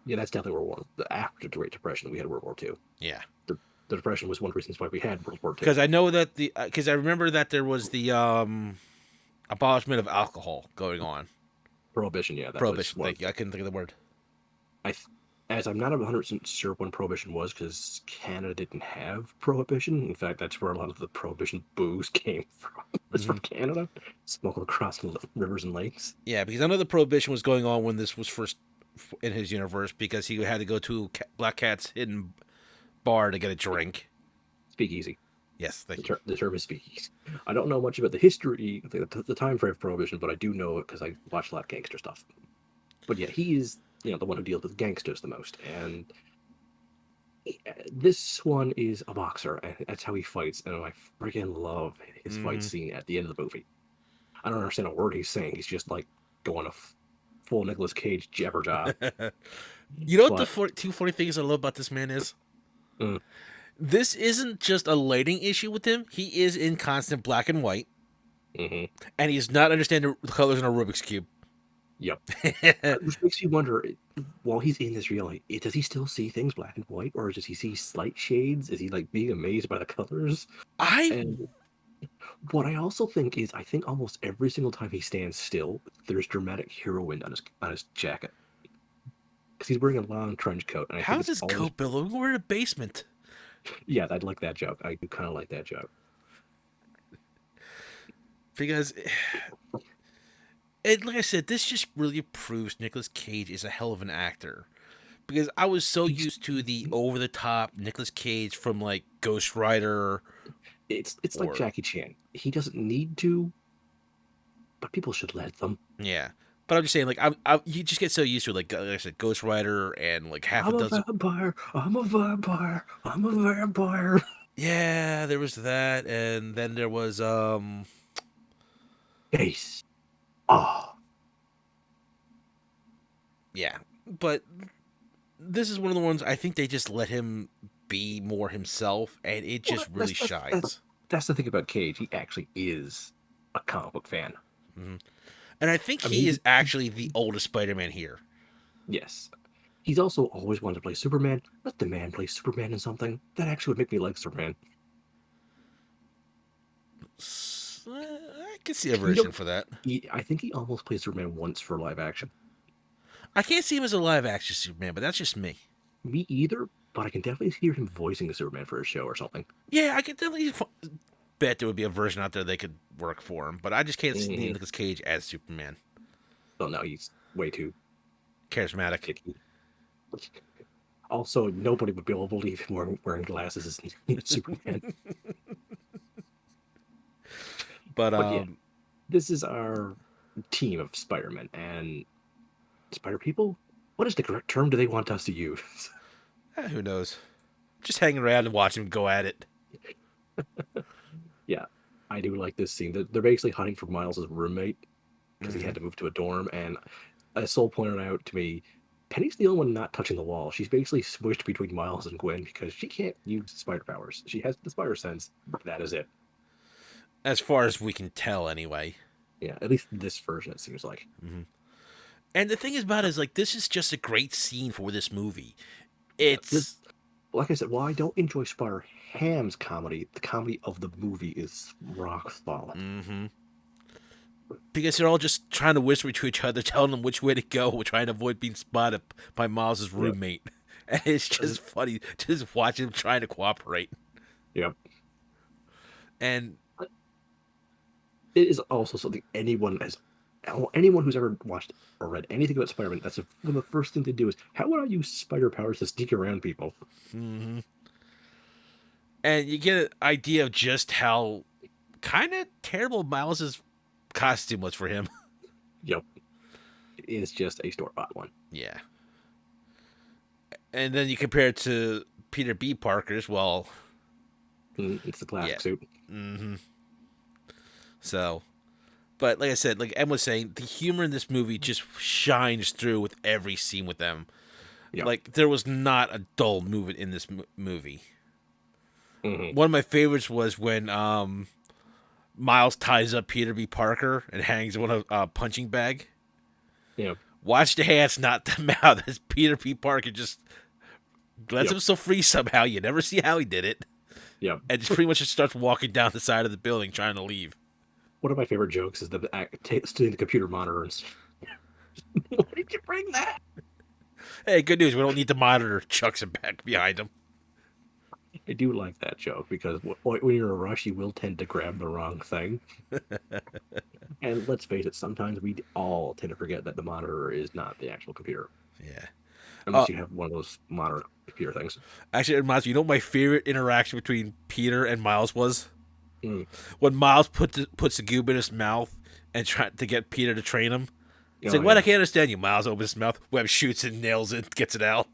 Yeah, that's definitely World War One. After the Great Depression, we had World War Two. Yeah, The Depression was one of the reasons why we had World War Two. because I know that because I remember that there was the abolishment of alcohol going on. Prohibition, yeah, that was Prohibition. one. Thank you. I couldn't think of the word. I, as I'm not 100% sure when Prohibition was, because Canada didn't have Prohibition. In fact, that's where a lot of the Prohibition booze came from. It's Hmm. from Canada, smuggled across the rivers and lakes. Yeah, because I know the prohibition was going on when this was first in his universe because he had to go to Black Cat's hidden bar to get a drink. Speakeasy. Yes, The, thank you. the term is speakeasy. I don't know much about the history, the time frame of Prohibition, but I do know it because I watch a lot of gangster stuff. But yeah, he is the one who deals with gangsters the most, and this one is a boxer, and that's how he fights. And I freaking love his fight Hmm. scene at the end of the movie. I don't understand a word he's saying. He's just like going a full Nicolas Cage jabber jaw. You know what the But two funny things I love about this man is? mm, This isn't just a lighting issue with him. He is in constant black and white, hmm and he's not understanding the colors in a Rubik's cube. yep. Which makes you wonder, while he's in this reality, does he still see things black and white, or does he see slight shades? Is he like being amazed by the colors? I And what I also think is, I think almost every single time he stands still, there's dramatic hero wind on his jacket because he's wearing a long trench coat, and I think how's it's his always coat billowing? We're in a basement. yeah. I'd like that joke. I do kind of like that joke. Because, and like I said, this just really proves Nicolas Cage is a hell of an actor. Because I was so He's used to the over the top Nicolas Cage from like Ghost Rider it's like or Jackie Chan. He doesn't need to, but people should let them. yeah. But I'm just saying, like, you just get so used to it, like I said, Ghost Rider and like half a I'm a dozen. vampire. I'm a vampire. I'm a vampire. Yeah, there was that, and then there was Ace. Oh, yeah. But this is one of the ones I think they just let him be more himself, and it well, just really shines. that's the thing about Cage. He actually is a comic book fan. Hmm. And I think I he mean, is actually the oldest Spider-Man here. yes. He's also always wanted to play Superman. Let the man play Superman in something. That actually would make me like Superman. I can see a You version know, for that. I think he almost played Superman once for live action. I can't see him as a live action Superman, but that's just me. Me either, but I can definitely hear him voicing the Superman for a show or something. Yeah, I can definitely bet there would be a version out there they could work for him, but I just can't see Mm-hmm. Nicolas Cage as Superman. Well, no, he's way too Charismatic. picky. Also, nobody would be able to believe him wearing glasses as Superman. But But yeah, this is our team of Spider-Men and Spider People. What is the correct term do they want us to use? who knows? Just hanging around and watching him go at it. Yeah, I do like this scene. They're basically hunting for Miles' roommate because he Mm-hmm. had to move to a dorm. And as Soul pointed out to me, Penny's the only one not touching the wall. She's basically smushed between Miles and Gwen because she can't use spider powers. She has the spider sense, but that is it. As far as we can tell, anyway. Yeah, at least this version, it seems like. Mm-hmm. And the thing is about it is like this is just a great scene for this movie. Yeah, It's like I said, while I don't enjoy Spider Ham's comedy, the comedy of the movie is rock solid. mm-hmm. Because they're all just trying to whisper to each other, telling them which way to go, trying to avoid being spotted by Miles's Yeah. roommate. And it's just funny just watching him trying to cooperate. Yep. And It is also something anyone who's ever watched or read anything about Spider-Man, that's one of the first thing they do is how would I use spider powers to sneak around people? mm-hmm. And you get an idea of just how kind of terrible Miles's costume was for him. Yep. It is just a store-bought one. Yeah. And then you compare it to Peter B. Parker's. Well, It's the classic yeah. suit. Mm-hmm. So, but like I said, like Em was saying, the humor in this movie just shines through with every scene with them. Yep. Like there was not a dull movement in this movie. Mm-hmm. One of my favorites was when Miles ties up Peter B. Parker and hangs him on a punching bag. Yep. Watch the hands, not the mouth. As Peter P. Parker just lets Yep. himself free somehow. You never see how he did it. Yep. And just pretty much just starts walking down the side of the building trying to leave. One of my favorite jokes is stealing the computer monitor and why did you bring that? Hey, good news. We don't need the monitor. Chucks him back behind him. I do like that joke because when you're in a rush, you will tend to grab the wrong thing. And let's face it, sometimes we all tend to forget that the monitor is not the actual computer. Yeah. Unless you have one of those monitor computer things. Actually, it reminds me, you know what my favorite interaction between Peter and Miles was? Mm. When Miles puts the goob in his mouth and trying to get Peter to train him. It's Oh, like, what? yeah. I can't understand you. Miles opens his mouth, Webb shoots it, nails it, gets it out.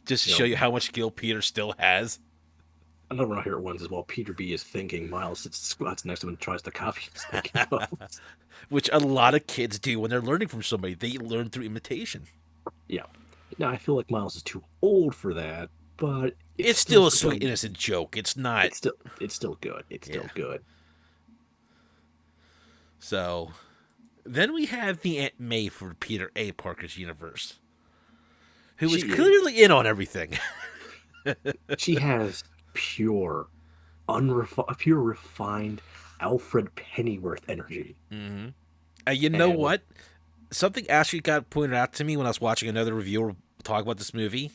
Just to Yep. show you how much skill Peter still has. Another one I hear once is while Peter B is thinking, Miles squats next to him and tries to copy his thinking moves. Which a lot of kids do when they're learning from somebody. They learn through imitation. Yeah. Now, I feel like Miles is too old for that, but It's still a sweet, innocent joke. It's not. It's still good. It's still good. So, then we have the Aunt May for Peter A. Parker's universe, who was clearly in on everything. She has pure refined Alfred Pennyworth energy. Mm-hmm. And you know what? Something actually got pointed out to me when I was watching another reviewer talk about this movie.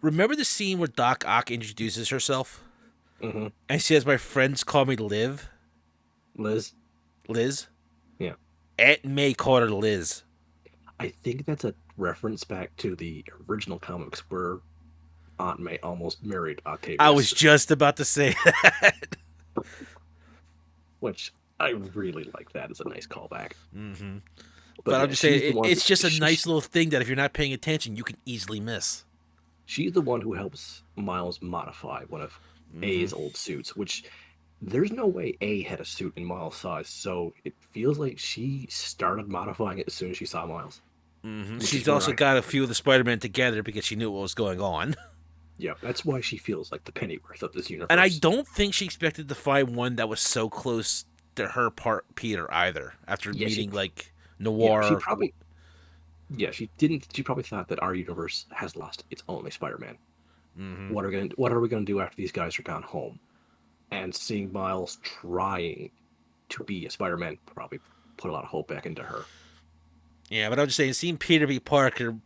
Remember the scene where Doc Ock introduces herself? Mm-hmm. And she says, "My friends call me Liv." Liz? Yeah. Aunt May called her Liz. I think that's a reference back to the original comics where Aunt May almost married Octavius. I was just about to say that. Which I really like that as a nice callback. Mm-hmm. But I'm just saying, it's just a she- nice little thing that if you're not paying attention, you can easily miss. She's the one who helps Miles modify one of A's old suits, which there's no way A had a suit in Miles' size, so it feels like she started modifying it as soon as she saw Miles. Mm-hmm. Which She's is also where got a few of the Spider-Man together because she knew what was going on. Yeah, that's why she feels like the Pennyworth of this universe. And I don't think she expected to find one that was so close to her part Peter either. After meeting like Noir, she probably. Yeah, she didn't. She probably thought that our universe has lost its only Spider-Man. Mm-hmm. What are we gonna do after these guys are gone home? And seeing Miles trying to be a Spider-Man probably put a lot of hope back into her. Yeah, but I'm just saying, seeing Peter B. Parker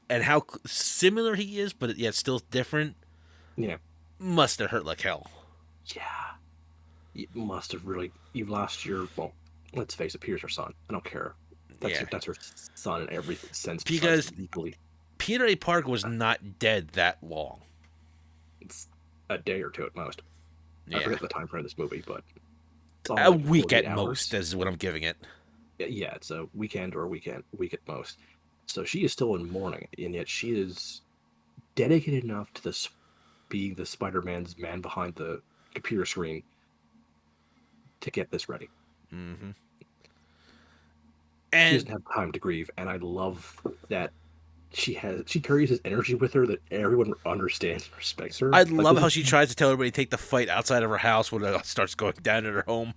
and how similar he is, but yet still different. Yeah, must have hurt like hell. Yeah, it must have really. You've lost your. Well, let's face it. Peter's her son. I don't care. That's her son in every sense. Because legally, Peter A. Parker was not dead that long. It's a day or two at most. Yeah. I forget the time frame of this movie, but It's all A like week 48 at most hours. is what I'm giving it. Yeah, it's a weekend or a week at most. So she is still in mourning, and yet she is dedicated enough to this being the Spider-Man's man behind the computer screen to get this ready. Hmm. She And doesn't have time to grieve, and I love that she carries this energy with her that everyone understands and respects her. I Like love this how is, she tries to tell everybody to take the fight outside of her house when it starts going down at her home.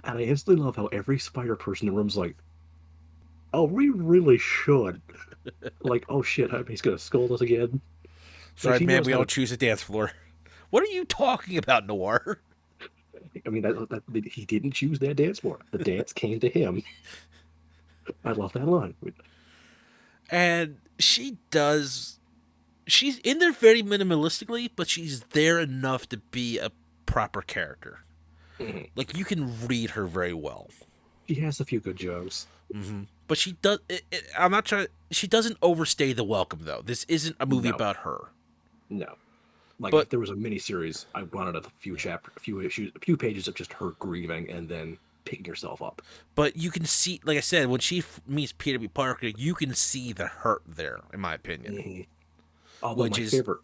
and I instantly love how every spider person in the room's like, "Oh, we really should." Like, "Oh shit, he's gonna scold us again." Like Sorry, she man, knows we how all to. choose a dance floor. What are you talking about, Noir? I mean, that he didn't choose that dance floor. The dance came to him. I love that line. And she does. She's in there very minimalistically, but she's there enough to be a proper character. Mhm. Like, you can read her very well. She has a few good jokes. But she does. I'm not trying. She doesn't overstay the welcome, though. This isn't a movie No, about her. no. Like But if there was a miniseries, I wanted a few issues, a few pages of just her grieving and then picking herself up. but you can see, like I said, when she meets Peter B. Parker, you can see the hurt there, in my opinion. Hmm. Although Which my is favorite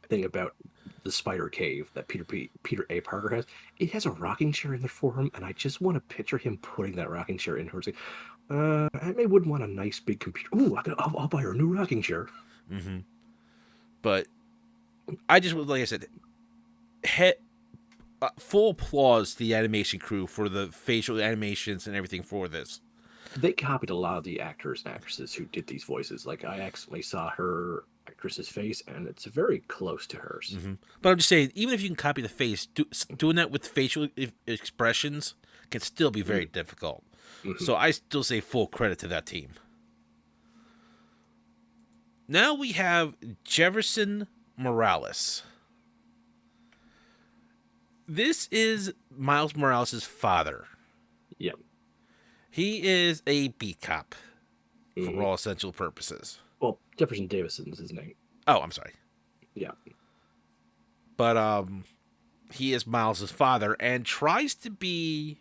thing about the Spider Cave that Peter A. Parker has, it has a rocking chair in there for him, and I just want to picture him putting that rocking chair in her. It's like, I may wouldn't want a nice big computer. Ooh, I'll buy her a new rocking chair. but I just like I said, he, full applause to the animation crew for the facial animations and everything for this. They copied a lot of the actors and actresses who did these voices. Like I accidentally saw her actress's face, and it's very close to hers. But I'm just saying, even if you can copy the face, doing that with facial expressions can still be very difficult. Mm-hmm. So I still say full credit to that team. Now we have Jefferson Morales. This is Miles Morales' father. Yep. He is a beat cop for Mm-hmm. all essential purposes. Well, Jefferson Davison is his name. Oh, I'm sorry. Yeah. But he is Miles' father and tries to be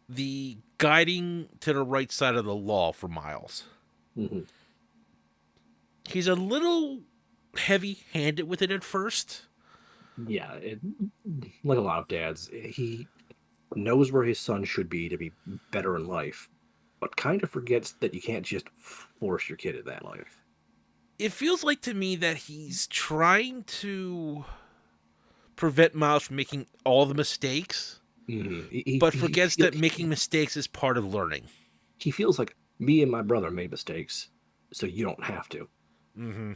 the guiding to the right side of the law for Miles. Mm-hmm. He's a little heavy-handed with it at first. Yeah. Like a lot of dads, he knows where his son should be to be better in life, but kind of forgets that you can't just force your kid in that life. It feels like to me that he's trying to prevent Miles from making all the mistakes, Mm-hmm. but forgets that making mistakes is part of learning. He feels like me and my brother made mistakes, so you don't have to. Mm-hmm.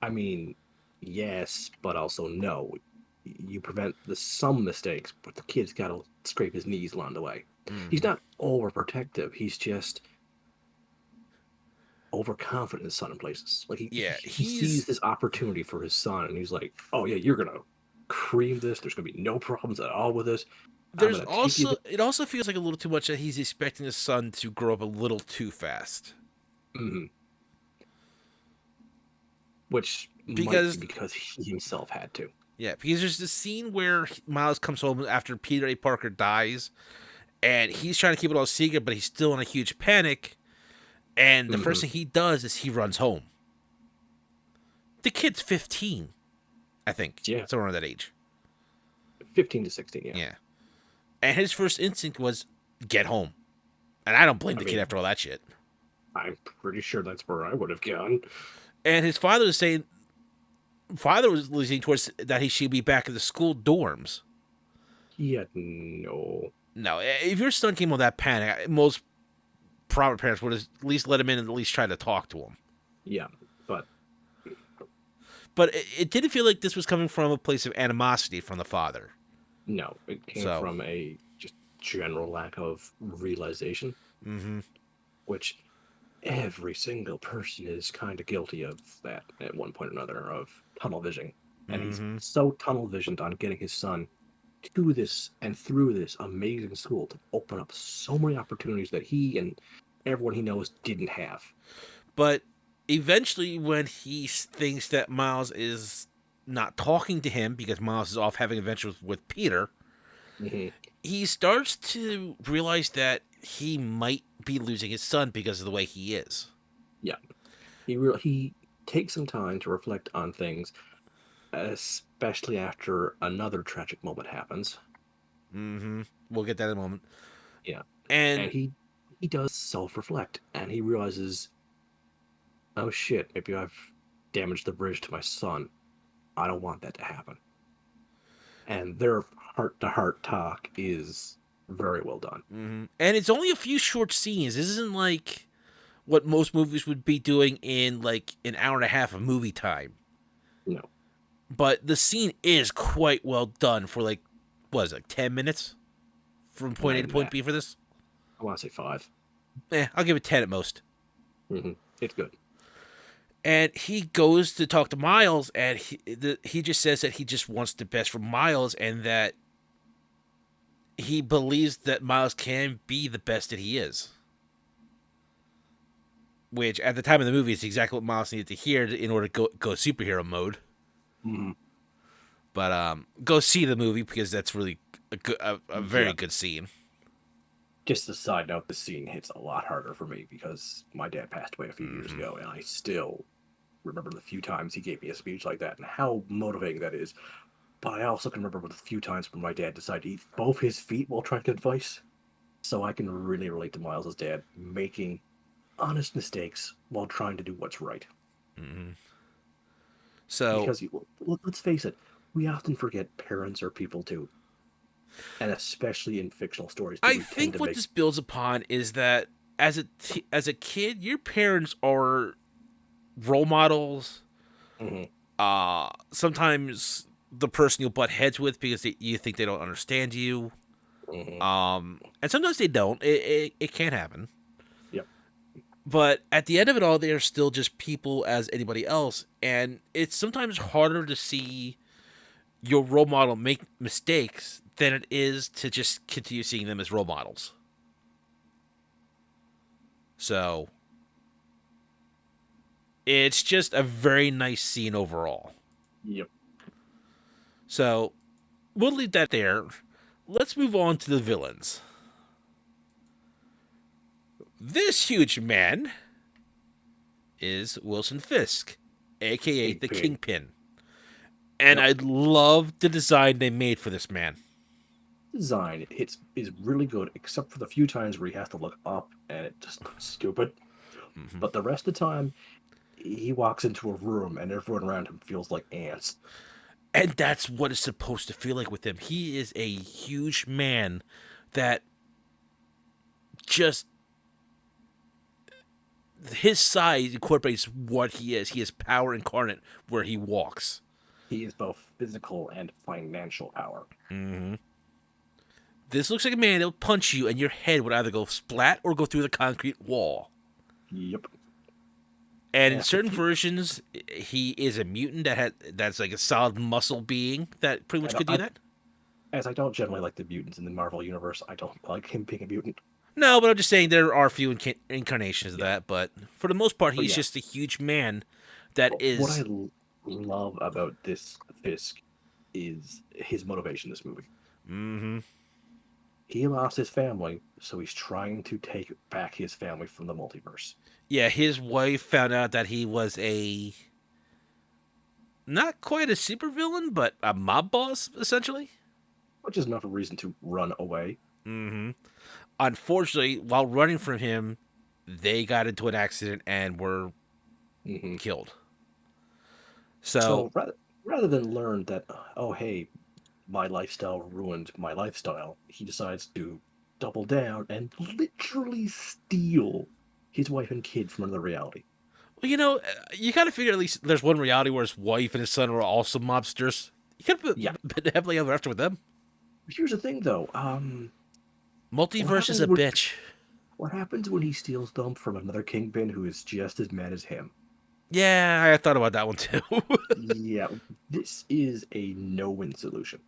I mean, yes, but also no. You prevent the some mistakes, but the kid's got to scrape his knees along the way. He's Mm-hmm. not overprotective. He's just overconfident in his son in places. Like Yeah, he sees he's this opportunity for his son, and he's like, "Oh yeah, you're gonna cream this. There's gonna be no problems at all with this. I'm there's gonna take you." also it also feels like a little too much that he's expecting his son to grow up a little too fast. Mhm. Which might be Because because he himself had to. yeah, because there's this scene where Miles comes home after Peter A. Parker dies, and he's trying to keep it all secret, but he's still in a huge panic. And the first Hmm. thing he does is he runs home. The kid's 15, I think, Yeah, somewhere around that age. 15 to 16. Yeah, Yeah, and his first instinct was get home, and I don't blame I the kid mean, after all that shit. I'm pretty sure that's where I would have gone. And his father was saying, father was leaning towards that he should be back in the school dorms. He had no. No, if your son came on that panic, most proper parents would at least let him in and at least try to talk to him. Yeah, but But it didn't feel like this was coming from a place of animosity from the father. no, it came So, from a just general lack of realization, mm-hmm, which every single person is kind of guilty of that at one point or another of tunnel vision. And he's mm-hmm. so tunnel visioned on getting his son to this and through this amazing school to open up so many opportunities that he and everyone he knows didn't have. But eventually, when he thinks that Miles is not talking to him because Miles is off having adventures with Peter, Hmm. He starts to realize that he might be losing his son because of the way he is. Yeah, he takes some time to reflect on things, especially after another tragic moment happens. Mm-hmm. We'll get that in a moment. Yeah, and And he does self-reflect, and he realizes, oh shit, maybe I've damaged the bridge to my son. I don't want that to happen. And their heart-to-heart talk is very well done. and it's only a few short scenes. This isn't like what most movies would be doing in like an hour and a half of movie time. You know, But the scene is quite well done for like, what is it, like 10 minutes from point not A to even point that. B for this. I want to say 5. I'll give it 10 at most. It's good. And he goes to talk to Miles, and he just says that he just wants the best for Miles, and that he believes that Miles can be the best that he is. Which, at the time of the movie, is exactly what Miles needed to hear in order to go superhero mode. Hmm. But go see the movie because that's really a very Yeah. good scene. Just a side note, this scene hits a lot harder for me because my dad passed away a few years Mm-hmm. ago, and I still remember the few times he gave me a speech like that and how motivating that is. But I also can remember the few times when my dad decided to eat both his feet while trying to get advice. So I can really relate to Miles's dad making honest mistakes while trying to do what's right. Mm-hmm. So Because let's face it, we often forget parents are people too, and especially in fictional stories, I we tend think to what make. this builds upon is that as a kid, your parents are role models. Mhm, Sometimes the person you'll butt heads with because you think they don't understand you. mhm. And sometimes they don't. It can happen. Yep. But at the end of it all, they are still just people as anybody else. And it's sometimes harder to see your role model make mistakes than it is to just continue seeing them as role models. So it's just a very nice scene overall. Yep. So we'll leave that there. Let's move on to the villains. This huge man is Wilson Fisk, aka the Kingpin. Kingpin. And Yep. I love the design they made for this man. Design is really good, except for the few times where he has to look up and it just looks stupid. Mm-hmm. But the rest of the time, he walks into a room and everyone around him feels like ants. And that's what it's supposed to feel like with him. He is a huge man that just his size incorporates what he is. He is power incarnate where he walks. He is both physical and financial power. Mm-hmm. This looks like a man that will punch you, and your head would either go splat or go through the concrete wall. Yep. And in And after certain few, versions, he is a mutant that's like a solid muscle being that pretty much could do I, that. as I don't generally like the mutants in the Marvel universe, I don't like him being a mutant. No, but I'm just saying there are a few incarnations of Yeah. that. But for the most part, But he's yeah, just a huge man that what I is. love about this Fisk is his motivation in this movie. Mm-hmm. He lost his family, so he's trying to take back his family from the multiverse. Yeah, his wife found out that he was a not quite a supervillain, but a mob boss essentially. Which is enough of a reason to run away. Mm-hmm. Unfortunately, while running from him, they got into an accident and were Hmm. killed. So So rather than learn that, oh, hey, my lifestyle ruined my lifestyle, he decides to double down and literally steal his wife and kid from another reality. well, you gotta figure at least there's one reality where his wife and his son were also mobsters. You could have Yeah. been heavily ever after with them. Here's the thing, though. What Multiverse is happens a when bitch. what happens when he steals them from another kingpin who is just as mad as him? Yeah, I thought about that one too. Yeah, this is a no-win solution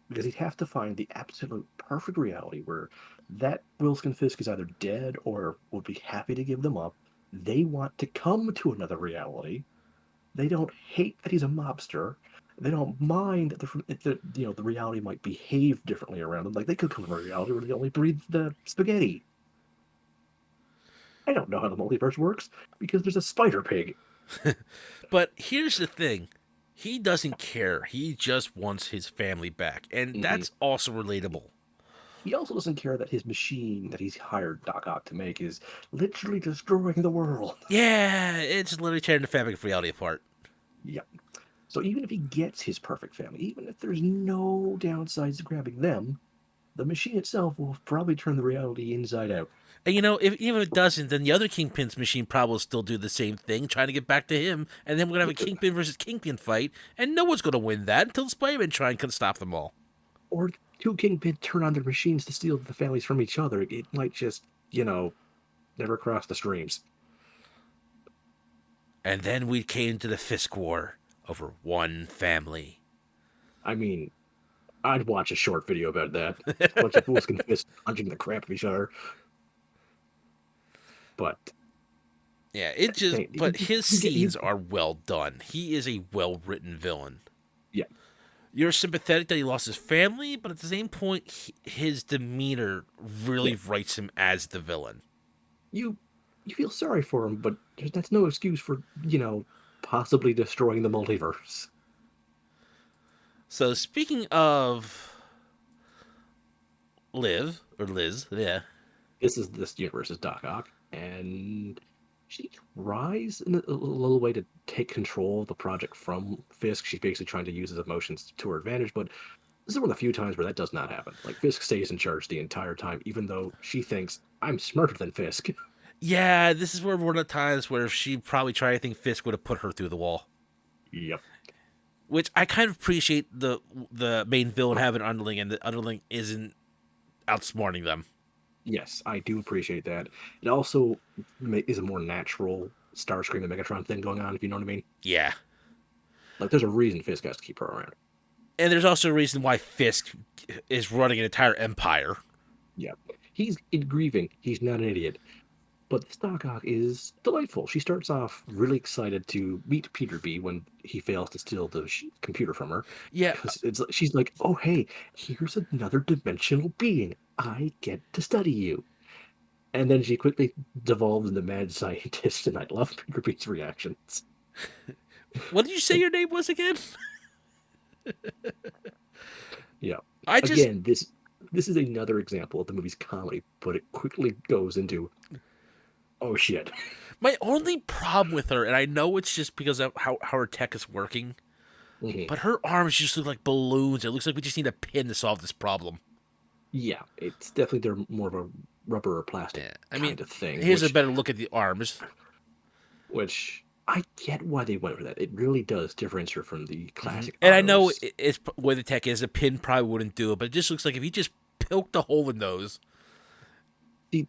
because he'd have to find the absolute perfect reality where that Wilson Fisk is either dead or would be happy to give them up. They want to come to another reality. They don't hate that he's a mobster. They don't mind that the reality might behave differently around them. Like they could come from a reality where they only breathe the spaghetti. I don't know how the multiverse works because there's a spider pig. But here's the thing. He doesn't care. He just wants his family back. And Hmm. that's also relatable. He also doesn't care that his machine that he's hired Doc Ock to make is literally destroying the world. Yeah, it's literally tearing the fabric of reality apart. Yep. So even if he gets his perfect family, even if there's no downsides to grabbing them, the machine itself will probably turn the reality inside out. And even if it doesn't, then the other Kingpin's machine probably will still do the same thing, trying to get back to him. And then we're going to have a Kingpin versus Kingpin fight. And no one's going to win that until Spider-Man try and stop them all. Or two Kingpin turn on their machines to steal the families from each other. It might just, never cross the streams. And then we came to the Fisk War over one family. I mean, I'd watch a short video about that. A bunch of fools can fist punching the crap of each other. But Yeah, but you, his you get scenes are well done. He is a well written villain. yeah, You're sympathetic that he lost his family, but at the same point, his demeanor yeah. really writes him as the villain. You you feel sorry for him, but that's no excuse for, possibly destroying the multiverse. So speaking of Liz, yeah, This universe's Doc Ock, and she tries in a little way to take control of the project from Fisk. She's basically trying to use his emotions to her advantage, but this is one of the few times where that does not happen. Like Fisk stays in charge the entire time, even though she thinks I'm smarter than Fisk. yeah. This is where one of the times where if she probably tried, I think Fisk would have put her through the wall. Yep. Which I kind of appreciate the main villain having an underling, and the underling isn't outsmarting them. Yes, I do appreciate that. It also is a more natural Starscream and Megatron thing going on, if you know what I mean. Yeah, Like, there's a reason Fisk has to keep her around. and there's also a reason why Fisk is running an entire empire. Yeah. He's in grieving. He's not an idiot. But this Doc Ock is delightful. She starts off really excited to meet Peter B when he fails to steal the computer from her. Yeah, Because she's like, oh, hey, here's another dimensional being. I get to study you. And then she quickly devolves into mad scientist, and I love Peter B's reactions. what did you say your name was again? Yeah. I just Again, this is another example of the movie's comedy, but it quickly goes into oh shit. my only problem with her, and I know it's just because of how her tech is working, Mhm. but her arms just look like balloons. It looks like we just need a pin to solve this problem. Yeah, it's definitely they're more of a rubber or plastic Yeah, I mean, kind of thing, here's a which better look at the arms. I get why they went for that. It really does differentiate her from the Hmm. classic And I know autos. it's where the tech is. A pin probably wouldn't do it, but it just looks like if he just poked a hole in those. See,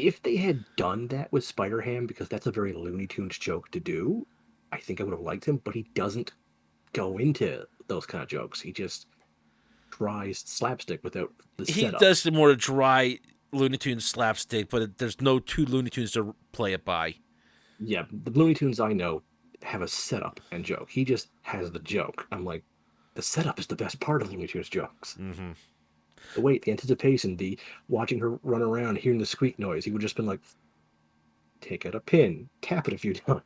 if they had done that with Spider Ham, because that's a very Looney Tunes joke to do, I think I would have liked him. But he doesn't go into those kind of jokes. He just tries slapstick without the He setup. does the more dry Looney Tunes slapstick, but there's no two Looney Tunes to play it by. Yeah, the Looney Tunes I know have a setup and joke. He just has the joke. I'm like, the setup is the best part of Looney Tunes jokes. Hmm. The wait, the anticipation, the watching her run around, hearing the squeak noise. He would just been like, take out a pin, tap it a few times.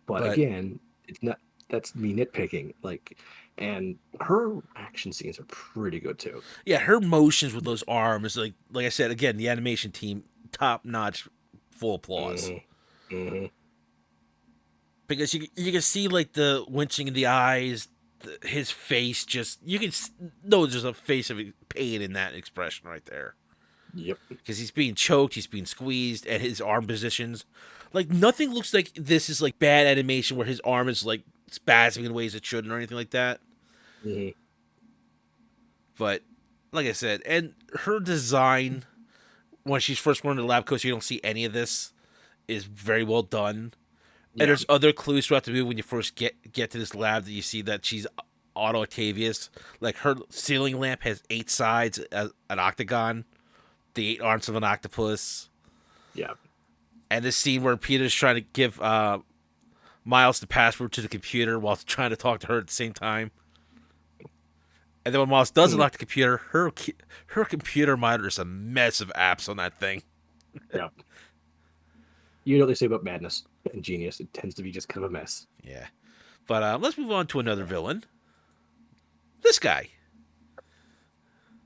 But But again, it's not. That's me nitpicking. Like, and her action scenes are pretty good too. yeah, her motions with those arms, like I said again, the animation team top notch, full applause. Hmm. Hmm. Because you can see like the winching in the eyes, his face just you can know there's a face of pain in that expression right there. Yep. Because he's being choked, he's being squeezed, and his arm positions, like nothing looks like this is like bad animation where his arm is like spasming in ways it shouldn't or anything like that. Hmm. But like I said, and her design when she's first wearing the lab coat, so you don't see any of this, is very well done. And Yeah. there's other clues throughout the movie when you first get to this lab that you see that she's Otto Octavius. Like her ceiling lamp has 8 sides, an octagon, the 8 arms of an octopus. Yeah. And this scene where Peter's trying to give Miles the password to the computer while trying to talk to her at the same time. And then when Miles does Mm, unlock the computer, her computer monitor is a mess of apps on that thing. yeah. You know what they say about madness and genius. It tends to be just kind of a mess. Yeah. But let's move on to another villain. This guy.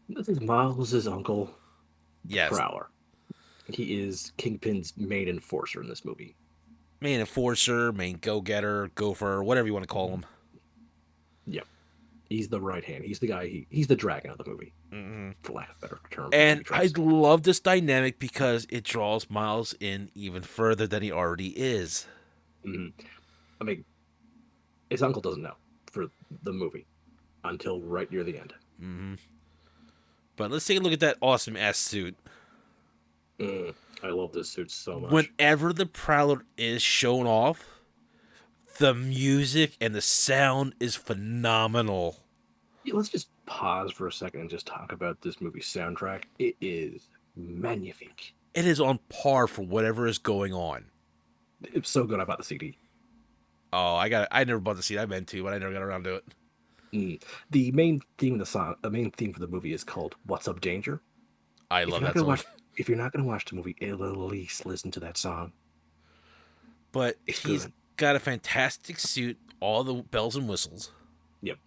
This is Miles' uncle, the Yes. Prowler. He is Kingpin's main enforcer in this movie. Main enforcer, main go-getter, gopher, whatever you want to call him. Yep. He's the right hand. He's the guy. He's the dragon of the movie, Mm-hmm. for lack of a better term to And be I trust. love this dynamic because it draws Miles in even further than he already is. Mm-hmm. I mean, his uncle doesn't know for the movie until right near the end. Mm-hmm. But let's take a look at that awesome ass suit. Mm, I love this suit so much. Whenever the Prowler is shown off, the music and the sound is phenomenal. Yeah, let's just pause for a second and just talk about this movie's soundtrack. It is magnifique. It is on par for whatever is going on. It's so good. I bought the CD. Oh, I never bought the CD. I meant to, but I never got around to it. Mm. The main theme of the song, the main theme for the movie is called "What's Up, Danger." I If love you're not that gonna song. watch, if you're not gonna watch the movie, at least listen to that song. But It's he's good. got a fantastic suit, all the bells and whistles. Yep.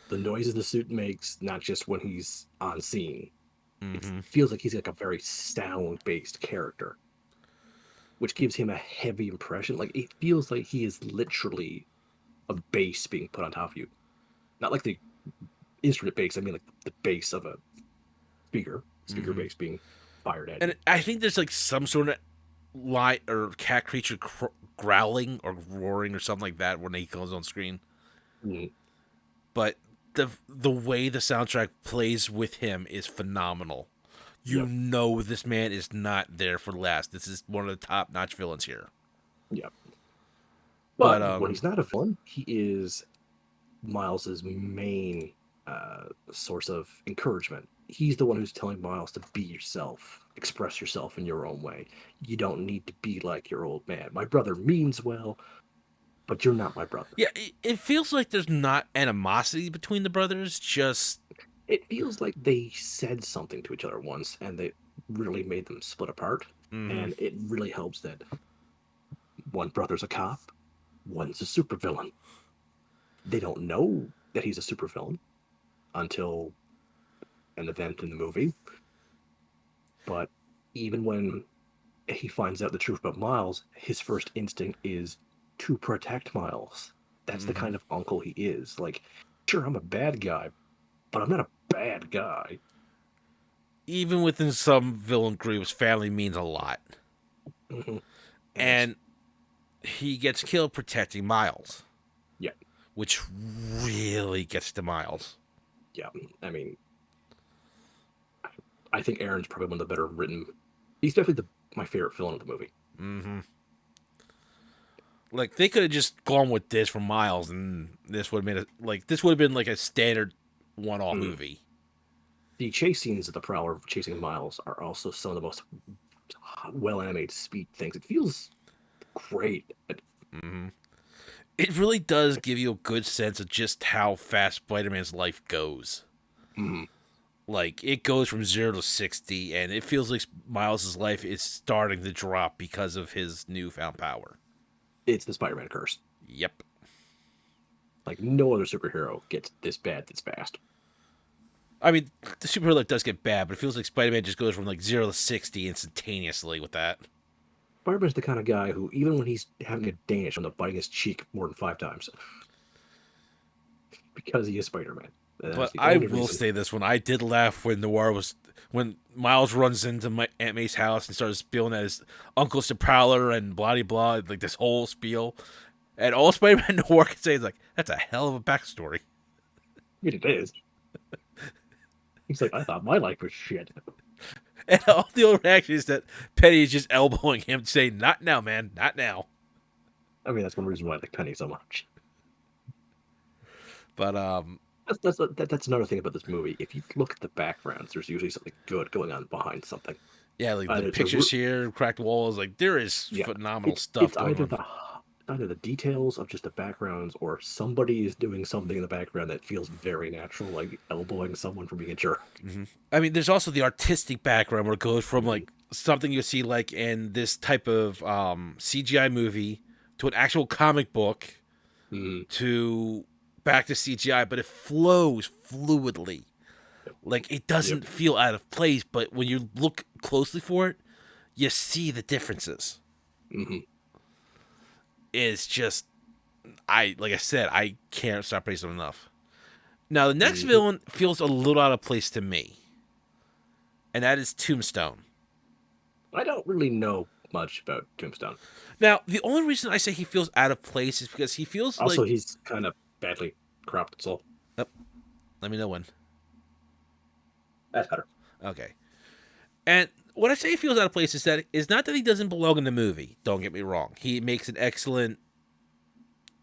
The noises the suit makes, not just when he's on scene. It Mm-hmm. feels like he's like a very sound-based character, which gives him a heavy impression. Like it feels like he is literally a bass being put on top of you. Not like the instrument bass. I mean, like the bass of a speaker Mm-hmm. bass being fired at And you. I think there's like some sort of light or cat creature growling or roaring or something like that when he goes on screen. Mm, But the way the soundtrack plays with him is phenomenal. You yep, know this man is not there for last. This is one of the top notch villains here. yep. But But when he's not a villain, he is Miles's main source of encouragement. He's the one who's telling Miles to be yourself, express yourself in your own way. You don't need to be like your old man. My brother means well, but you're not my brother. yeah, it feels like there's not animosity between the brothers. Just It feels like they said something to each other once and they really made them split apart. mm-hmm. And it really helps that one brother's a cop, one's a supervillain. They don't know that he's a supervillain until an event in the movie. But even when he finds out the truth about Miles, his first instinct is to protect Miles. That's the Mm-hmm. kind of uncle he is. Like, sure, I'm a bad guy, but I'm not a bad guy. Even within some villain groups, family means a lot. Mm-hmm. And And he gets killed protecting Miles, yeah, which really gets to Miles. yeah. I mean, I think Aaron's probably one of the better written. He's definitely my favorite villain of the movie. Mm-hmm. Like they could have just gone with this for Miles, and this would have this would have been like a standard one-off Mm. movie. The chase scenes of the Prowler chasing Miles are also some of the most well animated speed things. It feels great. Mm-hmm. It really does give you a good sense of just how fast Spider-Man's life goes. Mm. Like it goes from 0 to 60, and it feels like Miles's life is starting to drop because of his newfound power. It's the Spider-Man curse. Yep. Like no other superhero gets this bad this fast. I mean, the superhero life does get bad, but it feels like Spider-Man just goes from like 0 to 60 instantaneously with that. Spider-Man's the kind of guy who, even when he's having a Danish, on the biting his cheek more than 5 times because he is Spider-Man. That's But the I only will reason. say this: when I did laugh when Miles runs into Aunt May's house and starts spilling at his uncle's the Prowler and blah blah blah, like this whole spiel, and all Spider-Man Noir can say is like, "That's a hell of a backstory." It is. He's like, I thought my life was shit. And all the other reaction is that Penny is just elbowing him, saying, "Not now, man, not now." I mean, that's one reason why I like Penny so much. But That's another thing about this movie. If you look at the backgrounds, there's usually something good going on behind something. yeah, like the It's a pictures here, cracked walls, like there is yeah. phenomenal It's stuff going either on. the either the details of just the backgrounds or somebody is doing something in the background that feels very natural, like elbowing someone for being a jerk. I mean, there's also the artistic background where it goes from Mhm. like something you see like in this type of CGI movie to an actual comic book Mhm. to back to CGI, but it flows fluidly. Yep. Like it Yep. doesn't feel out of place, but when you look closely for it, you see the differences. Hmm. It's just like I said, I can't stop praising him enough. Now the next Hmm. villain feels a little out of place to me, and that is Tombstone. I don't really know much about Tombstone. Now, the only reason I say he feels out of place is because he feels Also, like. he's kind of badly cropped, so Oh, let me know when. that's better. Okay. And what I say he feels out of place is not that he doesn't belong in the movie. Don't get me wrong. He makes an excellent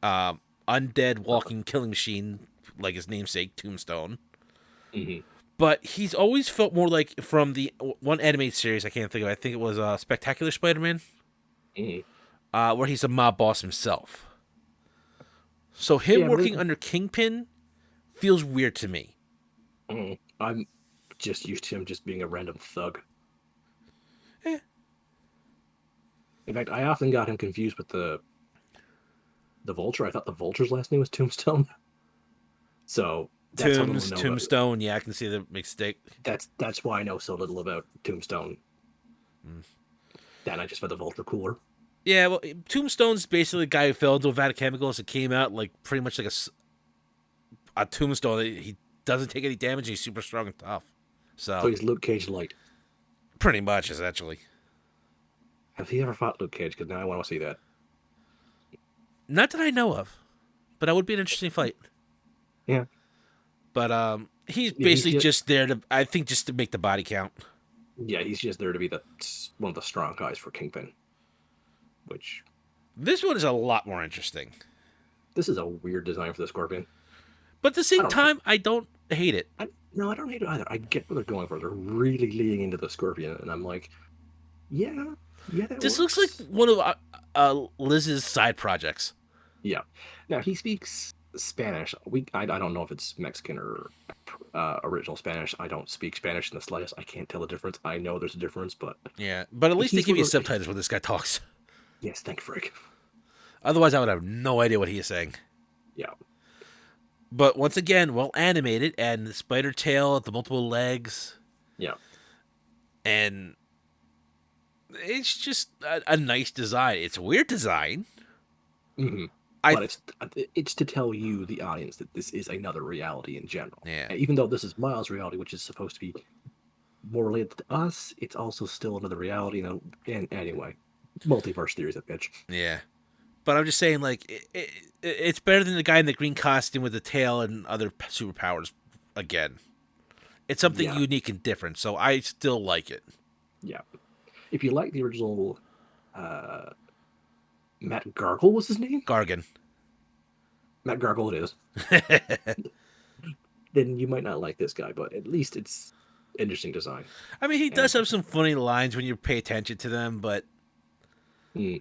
undead walking killing machine, like his namesake, Tombstone. Hmm. But he's always felt more like from the one animated series I can't think of. I think it was Spectacular Spider-Man, Hmm. where he's a mob boss himself. So him Yeah, working under Kingpin feels weird to me. I'm just used to him just being a random thug. Eh, In fact, I often got him confused with the Vulture. I thought the Vulture's last name was Tombstone. So that's how little I know about it. Tombstone. Yeah, I can see the mistake. That's why I know so little about Tombstone. Mm. Then I just found the Vulture cooler. Yeah, well, Tombstone's basically a guy who fell into a vat of chemicals and came out like pretty much like a tombstone. He doesn't take any damage. He's super strong and tough. So So he's Luke Cage light. pretty much, essentially. Have he ever fought Luke Cage? Because now I want to see that. Not that I know of, but that would be an interesting fight. Yeah, But he's yeah, basically just there to, I think, just to make the body count. yeah, he's just there to be the one of the strong guys for Kingpin. Which This one is a lot more interesting, this is a weird design for the Scorpion. but at the I same don't hate. time, I don't hate it. No, I don't hate it either. I get what they're going for. They're really leaning into the Scorpion, and I'm like, yeah, yeah, that This looks like works. one of Liz's side projects. Yeah. Now he speaks Spanish. I don't know if it's Mexican or original Spanish. I don't speak Spanish in the slightest. I can't tell the difference. I know there's a difference, but Yeah, but at least they he's give one you of the, subtitles when this guy talks. yes, thank frick. Otherwise, I would have no idea what he is saying. Yeah. But once again, well animated, and the spider tail, the multiple legs, Yeah. and it's just a nice design. It's a weird design. Hmm. I But it's to tell you, the audience, that this is another reality in general. Yeah, Even though this is Miles' reality, which is supposed to be more related to us, it's also still another reality. And anyway, multiverse theories a bitch. yeah. But I'm just saying, like, it's better than the guy in the green costume with the tail and other superpowers. Again, it's something Yeah. unique and different, so I still like it. Yeah. If you like the original, uh, Matt Gargle was his name. Gargan. Matt Gargle it is. Then you might not like this guy, but at least it's interesting design. I mean, he does And have some funny lines when you pay attention to them, but mm,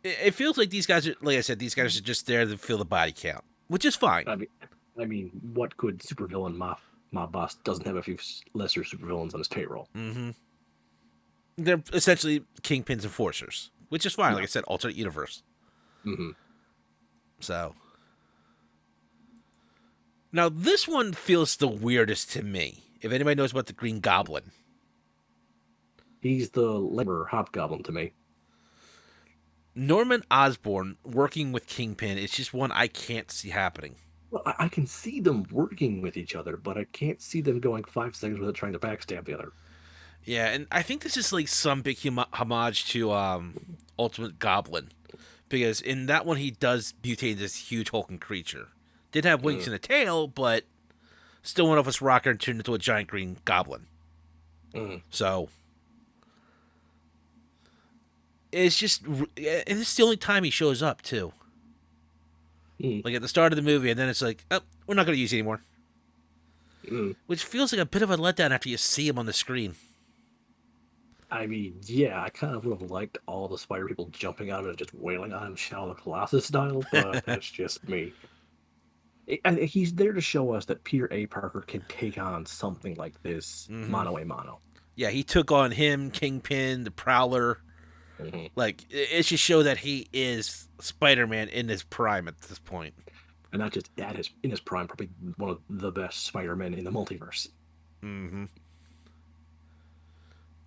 it feels like these guys are, like I said, these guys are just there to fill the body count, which is fine. I mean, what good supervillain mob boss doesn't have a few lesser supervillains on his payroll? Mm-hmm. They're essentially Kingpin's enforcers, which is fine. Like Yeah. I said, alternate universe. Hmm. So now this one feels the weirdest to me. If anybody knows about the Green Goblin, He's the labor hobgoblin to me. Norman Osborn working with Kingpin, it's just one I can't see happening. Well, I can see them working with each other, but I can't see them going 5 seconds without trying to backstab the other. Yeah, and I think this is like some big homage to Ultimate Goblin, because in that one he does mutate this huge hulking creature. Did have wings Mm. and a tail, but still went off his rocker and turned into a giant green goblin. Mm. So it's just, and this is the only time he shows up too. Mm. Like at the start of the movie, and then it's like, oh, we're not going to use it anymore. Mm. Which feels like a bit of a letdown after you see him on the screen. I mean, yeah, I kind of would have liked all the spider people jumping on him and just wailing on him, Shadow of the Colossus style, but that's just me. He's there to show us that Peter A. Parker can take on something like this Hmm. mano a mano. Yeah, he took on him, Kingpin, the Prowler. Hmm. Like it should show that he is Spider-Man in his prime at this point. And not just at his in his prime, probably one of the best Spider-Men in the multiverse. Hmm.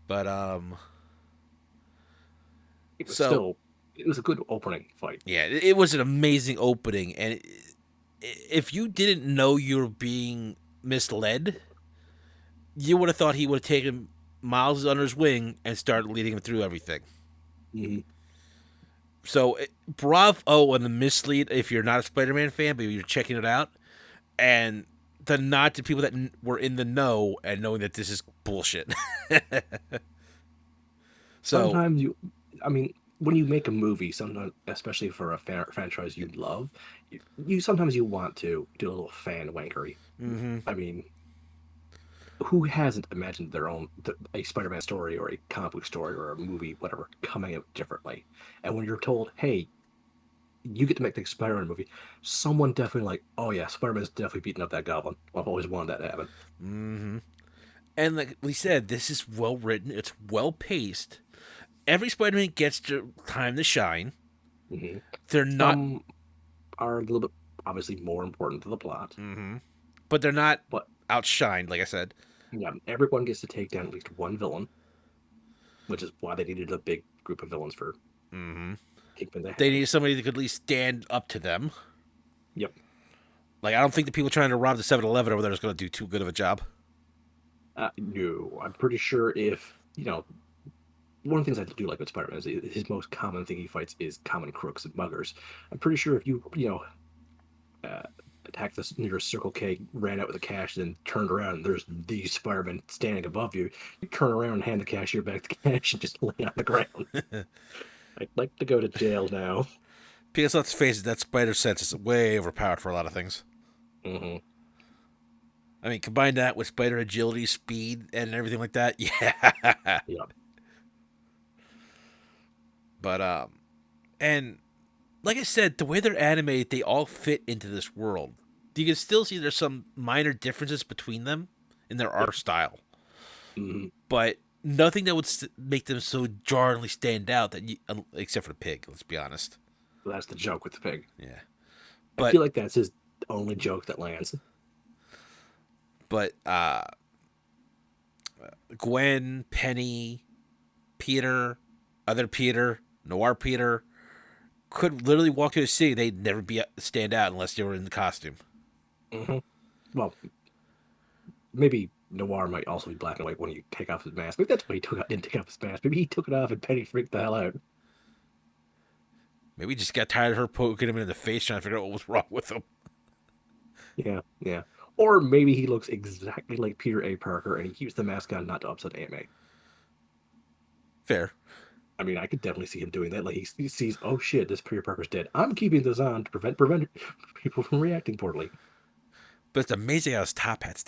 But It was so still, it was a good opening fight. yeah, it was an amazing opening, and if you didn't know you were being misled, you would have thought he would have taken Miles under his wing and started leading him through everything. Hmm. So, bravo on the mislead if you're not a Spider-Man fan, but you're checking it out, and the nod to people that were in the know and knowing that this is bullshit. So, Sometimes I mean, when you make a movie, sometimes, especially for a franchise you love, you sometimes you want to do a little fan wankery. mm-hmm, I mean, who hasn't imagined their own a Spider-Man story or a comic book story or a movie, whatever, coming out differently? And when you're told, "Hey, you get to make the Spider-Man movie," someone definitely like, "Oh yeah, Spider-Man's definitely beating up that Goblin." I've always wanted that to happen. mm-hmm. And like we said, this is well written. It's well paced. Every Spider-Man gets to time to shine. Hmm. They're not, Some are a little bit obviously more important to the plot, mm-hmm, but they're not but outshined. Like I said, yeah, everyone gets to take down at least one villain, which is why they needed a big group of villains for mm-hmm, Kingpin to they have. need somebody that could at least stand up to them. Yep. Like I don't think the people trying to rob the 7-Eleven over there is going to do too good of a job. No, I'm pretty sure if one of the things I do like with Spider-Man is his most common thing he fights is common crooks and muggers. I'm pretty sure if uh, attacked this nearest Circle K, ran out with the cash, and then turned around, and there's the Spider-Man standing above you. You turn around and hand the cashier back the cash and just lay on the ground. I'd like to go to jail now. Because let's face it, that spider sense is way overpowered for a lot of things. Hmm. I mean, combine that with spider agility, speed, and everything like that. Yeah. Yep. But and like I said, the way they're animated, they all fit into this world. You can still see there's some minor differences between them in their Yep. art style, Hmm. but nothing that would make them so jarringly stand out that you, except for the pig. Let's be honest. That's the joke with the pig. Yeah, I but feel like that's his only joke that lands. but Gwen, Penny, Peter, other Peter, Noir Peter could literally walk through the city. They'd never be stand out unless they were in the costume. Hmm. Well, maybe Noir might also be black and white when you take off his mask. Maybe that's why didn't take off his mask. Maybe he took it off and Penny freaked the hell out. Maybe he just got tired of her poking him in the face, trying to figure out what was wrong with him. Yeah, yeah. Or maybe he looks exactly like Peter A. Parker and he keeps the mask on not to upset Aunt May. Fair. I mean, I could definitely see him doing that. Like he sees, oh shit, this Peter Parker's dead. I'm keeping this on to prevent people from reacting poorly. But it's amazing how his top hat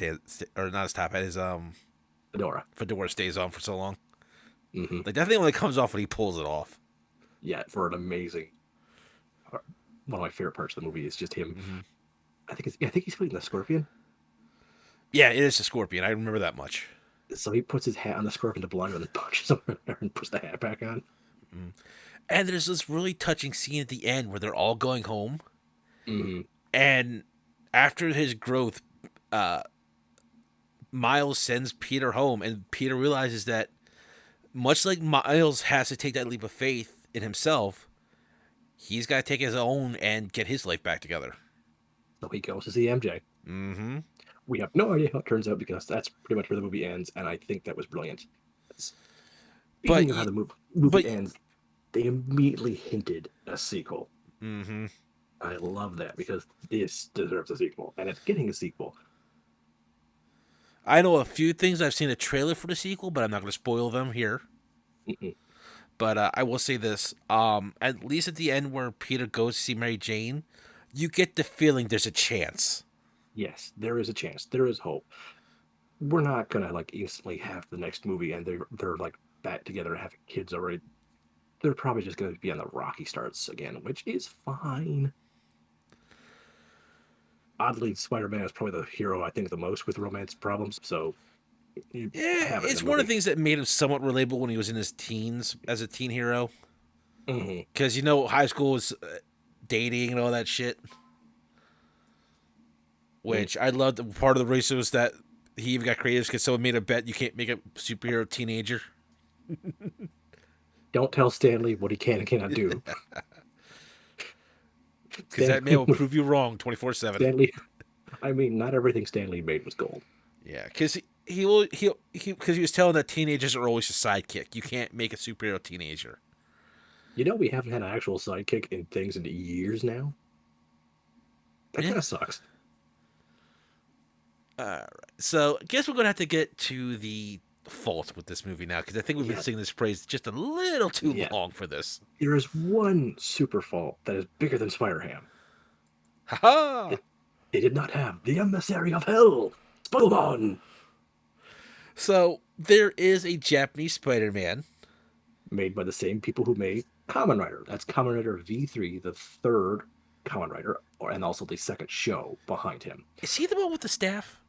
or not his top hat, his Fedora. fedora stays on for so long. Hmm. Like that thing only comes off when he pulls it off. Yeah, for an amazing. One of my favorite parts of the movie is just him. Hmm. I think he's fighting the Scorpion. Yeah, it is a scorpion. I remember that much. So he puts his hat on the Scorpion to blind him and then punches him in there and puts the hat back on. Mm. And there's this really touching scene at the end where they're all going home, Hmm. and after his growth, uh, Miles sends Peter home, and Peter realizes that much like Miles has to take that leap of faith in himself, he's got to take his own and get his life back together. So he goes to see MJ. Mm-hmm. We have no idea how it turns out because that's pretty much where the movie ends, and I think that was brilliant. But Speaking of how the movie but ends, they immediately hinted a sequel. mm-hmm. I love that because this deserves a sequel, and it's getting a sequel. I know a few things. I've seen a trailer for the sequel, but I'm not going to spoil them here. Mm-mm. But I will say this: at least at the end where Peter goes to see Mary Jane, you get the feeling there's a chance. Yes, there is a chance. There is hope. We're not gonna like instantly have the next movie, and they're like back together and having kids already, they're probably just going to be on the rocky starts again, which is fine. Oddly, Spider-Man is probably the hero I think the most with romance problems, so you Yeah, have it in the it's one of movie. the things that made him somewhat relatable when he was in his teens as a teen hero. Hmm. Because, high school was dating and all that shit. Which I loved. Part of the reason was that he even got creative because someone made a bet you can't make a superhero teenager. Don't tell Stanley what he can and cannot do. Because that man Stanley will was prove you wrong 24/7. Stanley. I mean, not everything Stanley made was gold. Yeah, because he will because he was telling that teenagers are always a sidekick. You can't make a superhero teenager. We haven't had an actual sidekick in things in years now. That Yeah. kind of sucks. All right. So I guess we're gonna have to get to the fault with this movie now because I think we've been Yeah, singing this praise just a little too yeah. long for this. There is one super fault that is bigger than Spider-Ham. Ha ha! They did not have the emissary of hell, Spider-Man, So there is a Japanese Spider-Man. made by the same people who made Kamen Rider. That's Kamen Rider V3, the third Kamen Rider, and also the second show behind him. Is he the one with the staff?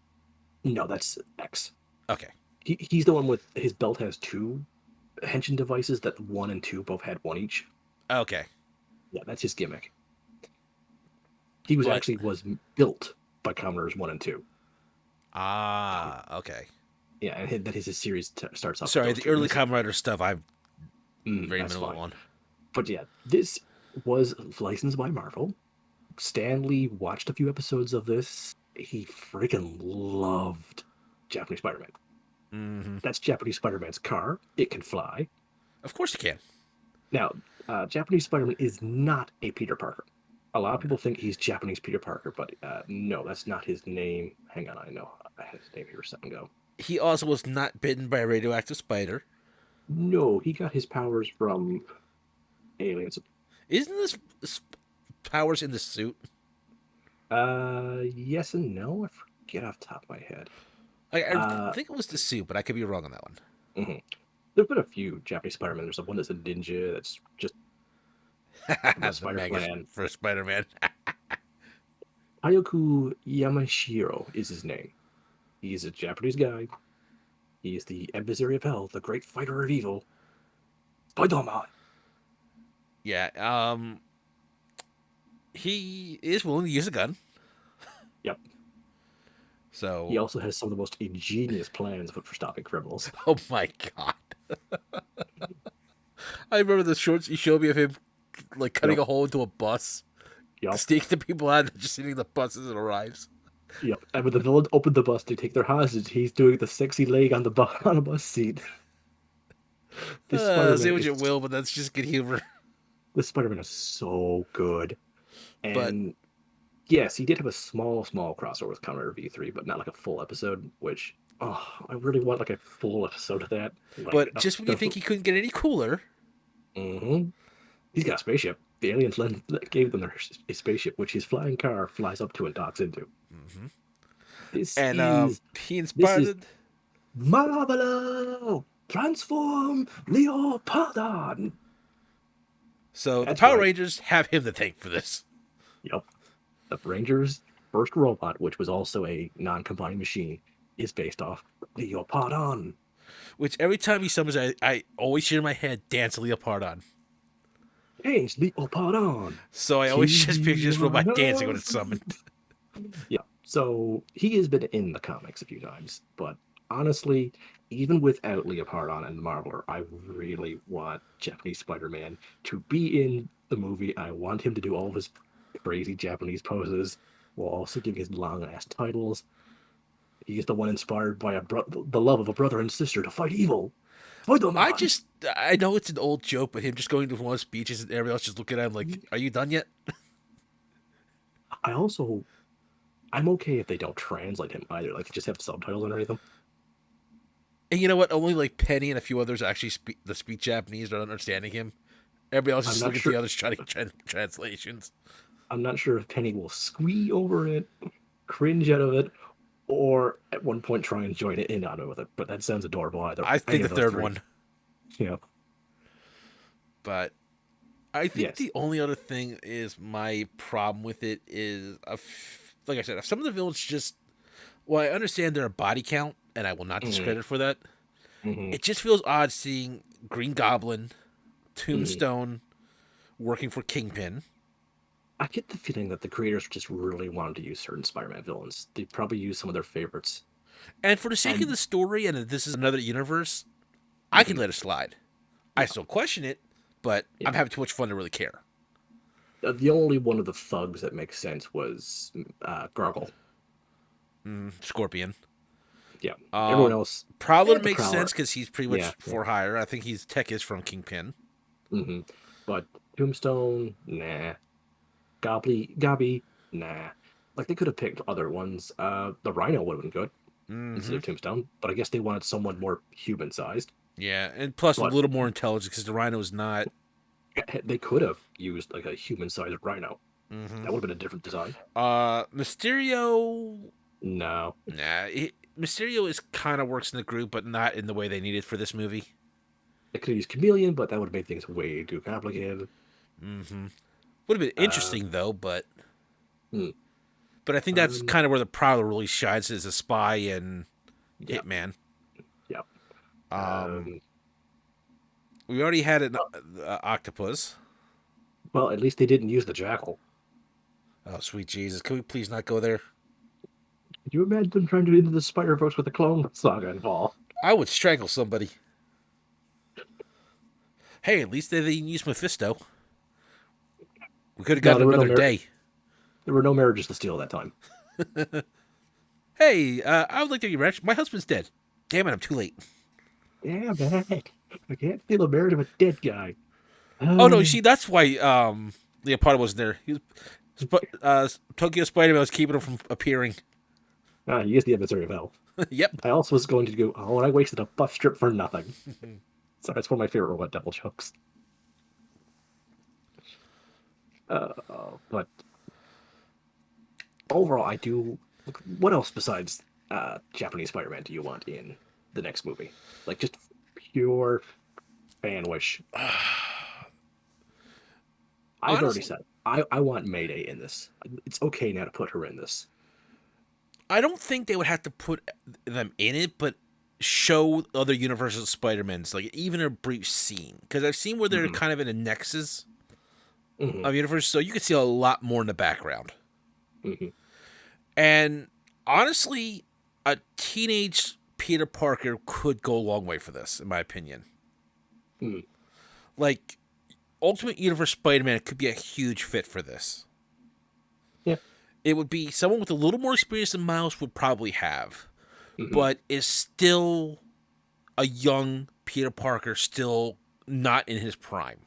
No, that's X. Okay. He's the one with his belt has two henshin devices that one and two both had one each. Okay. Yeah, that's his gimmick. He was But actually was built by Kamen Riders 1 and 2. okay. Yeah, and that his series starts off Sorry, with those the two. early Kamen Rider stuff I'm very That's minimal fine. on. But yeah, this was licensed by Marvel. Stan Lee watched a few episodes of this. He freaking loved Japanese Spider-Man. Mm-hmm. That's Japanese Spider-Man's car. It can fly. Of course you can. Now, Japanese Spider-Man is not a Peter Parker. A lot of people think he's Japanese Peter Parker, but no, that's not his name. Hang on, I know. I had his name here a second ago. He also was not bitten by a radioactive spider. No, he got his powers from aliens. Isn't this powers in the suit? Yes and no. I forget off the top of my head. I think it was the suit, but I could be wrong on that one. Mhm. There've been a few Japanese Spider-Man. There's one that's a ninja that's just the The Spider-Man. for Spider-Man. Hayoku Yamashiro is his name. He's a Japanese guy. He is the emissary of hell, the great fighter of evil. Spider-Man. Yeah. He is willing to use a gun. Yep. So. He also has some of the most ingenious plans for stopping criminals. Oh my god. I remember the shorts you showed me of him like cutting Yep. a hole into a bus, Yep. sneaking the people out, and just sitting in the bus as it arrives. Yep. And when the villain opened the bus to take their hostage, he's doing the sexy leg on the on a bus seat. This Say Spider-Man what you is will, but that's just good humor. this Spider-Man is so good. But And yes, he did have a small crossover with Kamen Rider V3, but not like a full episode, which I really want like a full episode of that. Like just when you think he couldn't get any cooler, He's got a spaceship. The aliens gave them a spaceship, which his flying car flies up to and docks into. mm-hmm. This and is he this is inspired. Marvelo transform Leopardon. So That's the Power right. Rangers have him to thank for this. Yep. The Rangers' first robot, which was also a non-combining machine, is based off Leopardon. Which every time he summons, I always hear in my head dance a leopard on. Change Leopardon. So I always just picture this robot dancing when it's summoned. Yeah. So he has been in the comics a few times, but honestly, even without Leopardon and Marveler, I really want Japanese Spider-Man to be in the movie. I want him to do all of his crazy Japanese poses while also giving his long-ass titles. He is the one inspired by the love of a brother and sister to fight evil. I know it's an old joke, but him just going to one of his speeches and everybody else just looking at him like, "Are you done yet?" I'm okay if they don't translate him either. Like, just have subtitles underneath them. And you know what? Only like Penny and a few others actually speak Japanese, not understanding him. Everybody else is looking at the others trying to get translations. I'm not sure if Penny will squee over it, cringe out of it, or at one point try and join it in on it with it. But that sounds adorable either. I think the third one. Yeah. But I think Yes. the only other thing is my problem with it is, like I said, if some of the villains just, well, I understand they're a body count, and I will not Hmm. discredit for that. Hmm. It just feels odd seeing Green Goblin, Hmm. Tombstone working for Kingpin. I get the feeling that the creators just really wanted to use certain Spider-Man villains. They probably used some of their favorites. And for the sake of And the story, and that this is another universe, I can mhm, let it slide. I yeah, still question it, but yeah. I'm having too much fun to really care. The only one of the thugs that makes sense was Gargle. Scorpion. Yeah. Everyone Um, else, Prowler the makes sense Prowler. because he's pretty Yeah, much yeah. for hire. I think he's tech is from Kingpin. Hmm. But Tombstone, nah. Gobby, nah. Like they could have picked other ones. The Rhino would have been good instead Mm-hmm. of Tombstone, but I guess they wanted someone more human-sized. Yeah, and plus a But little more intelligent because the Rhino is not. they could have used like a human-sized Rhino. Mm-hmm. That would have been a different design. Mysterio. No. Nah, Mysterio is kind of works in the group, but not in the way they needed for this movie. They could have used Chameleon, but that would have made things way too complicated. Mm-hmm. Would have been Uh, interesting though, hmm. but I think that's um, kind of where the Prowler really shines as a spy and yeah, hitman. yeah. Um, Um, we already had an well, octopus. well, at least they didn't use the Jackal. Oh, sweet Jesus! Can we please not go there? Could you imagine them trying to do into the Spider-Verse with a clone saga involved? I would strangle somebody. Hey, at least they didn't use Mephisto. We could have No, gotten another day. there were no marriages to steal that time. Hey, I would like to get rich. My husband's dead. Damn it, I'm too late. Yeah, man. I can't steal a marriage of a dead guy. Oh no, you see, that's why Leopardo wasn't there. Tokyo Spider-Man was keeping him from appearing. He is the emissary of hell. Yep. I also was going to go, oh, and I wasted a buff strip for nothing. So that's one of my favorite Robot Devil jokes. But overall, I do. What else besides Japanese Spider-Man do you want in the next movie? Like just pure fan wish. I've already Honestly, said I want Mayday in this. It's okay now to put her in this. I don't think they would have to put them in it, but show other Universal Spider-Mans, like even a brief scene. Because I've seen where they're Hmm. kind of in a nexus Hmm. of universe, so you can see a lot more in the background. Hmm. And honestly, a teenage Peter Parker could go a long way for this, in my opinion. Hmm. Like, Ultimate Universe Spider Man could be a huge fit for this. Yeah. It would be someone with a little more experience than Miles would probably have, Hmm. but is still a young Peter Parker, still not in his prime.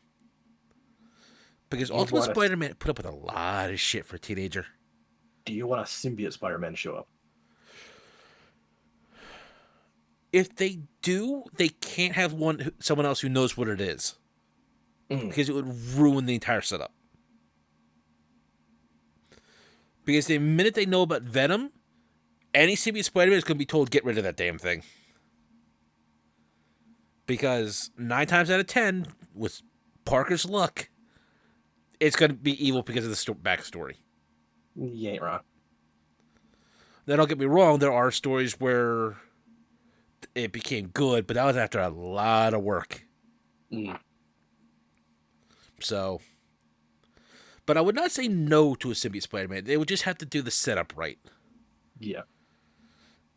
Because Do you Ultimate want Spider Man put up with a lot of shit for a teenager. a symbiote Spider-Man to show up? If they do, they can't have someone else who knows what it is Mm. because it would ruin the entire setup. Because the minute they know about Venom, any symbiote Spider-Man is going to be told get rid of that damn thing. Because 9 times out of 10, with Parker's luck, it's going to be evil because of the backstory. You ain't wrong. Now, don't get me wrong, there are stories where it became good, but that was after a lot of work. Mm. So, but I would not say no to a symbiote Spider-Man. They would just have to do the setup right. Yeah.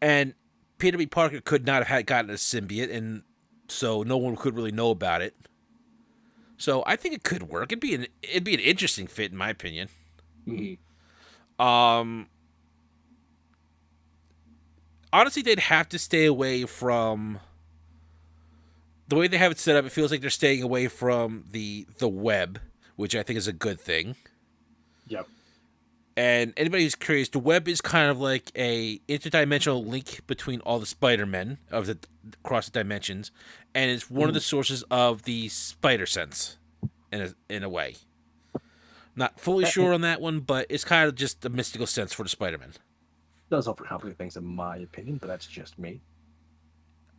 And Peter B. Parker could not have gotten a symbiote, and so no one could really know about it. So I think it could work. It'd be an interesting fit, in my opinion. Mm. Um, Honestly, they'd have to stay away from the way they have it set up. It feels like they're staying away from the web, which I think is a good thing. Yep. And anybody who's curious, the web is kind of like a interdimensional link between all the Spider-Men of the across the dimensions, and it's one of the Mm. sources of the spider sense in a way. Not fully That sure on that one, but it's kind of just a mystical sense for the Spider-Man. does overcomplicate things, in my opinion, but that's just me.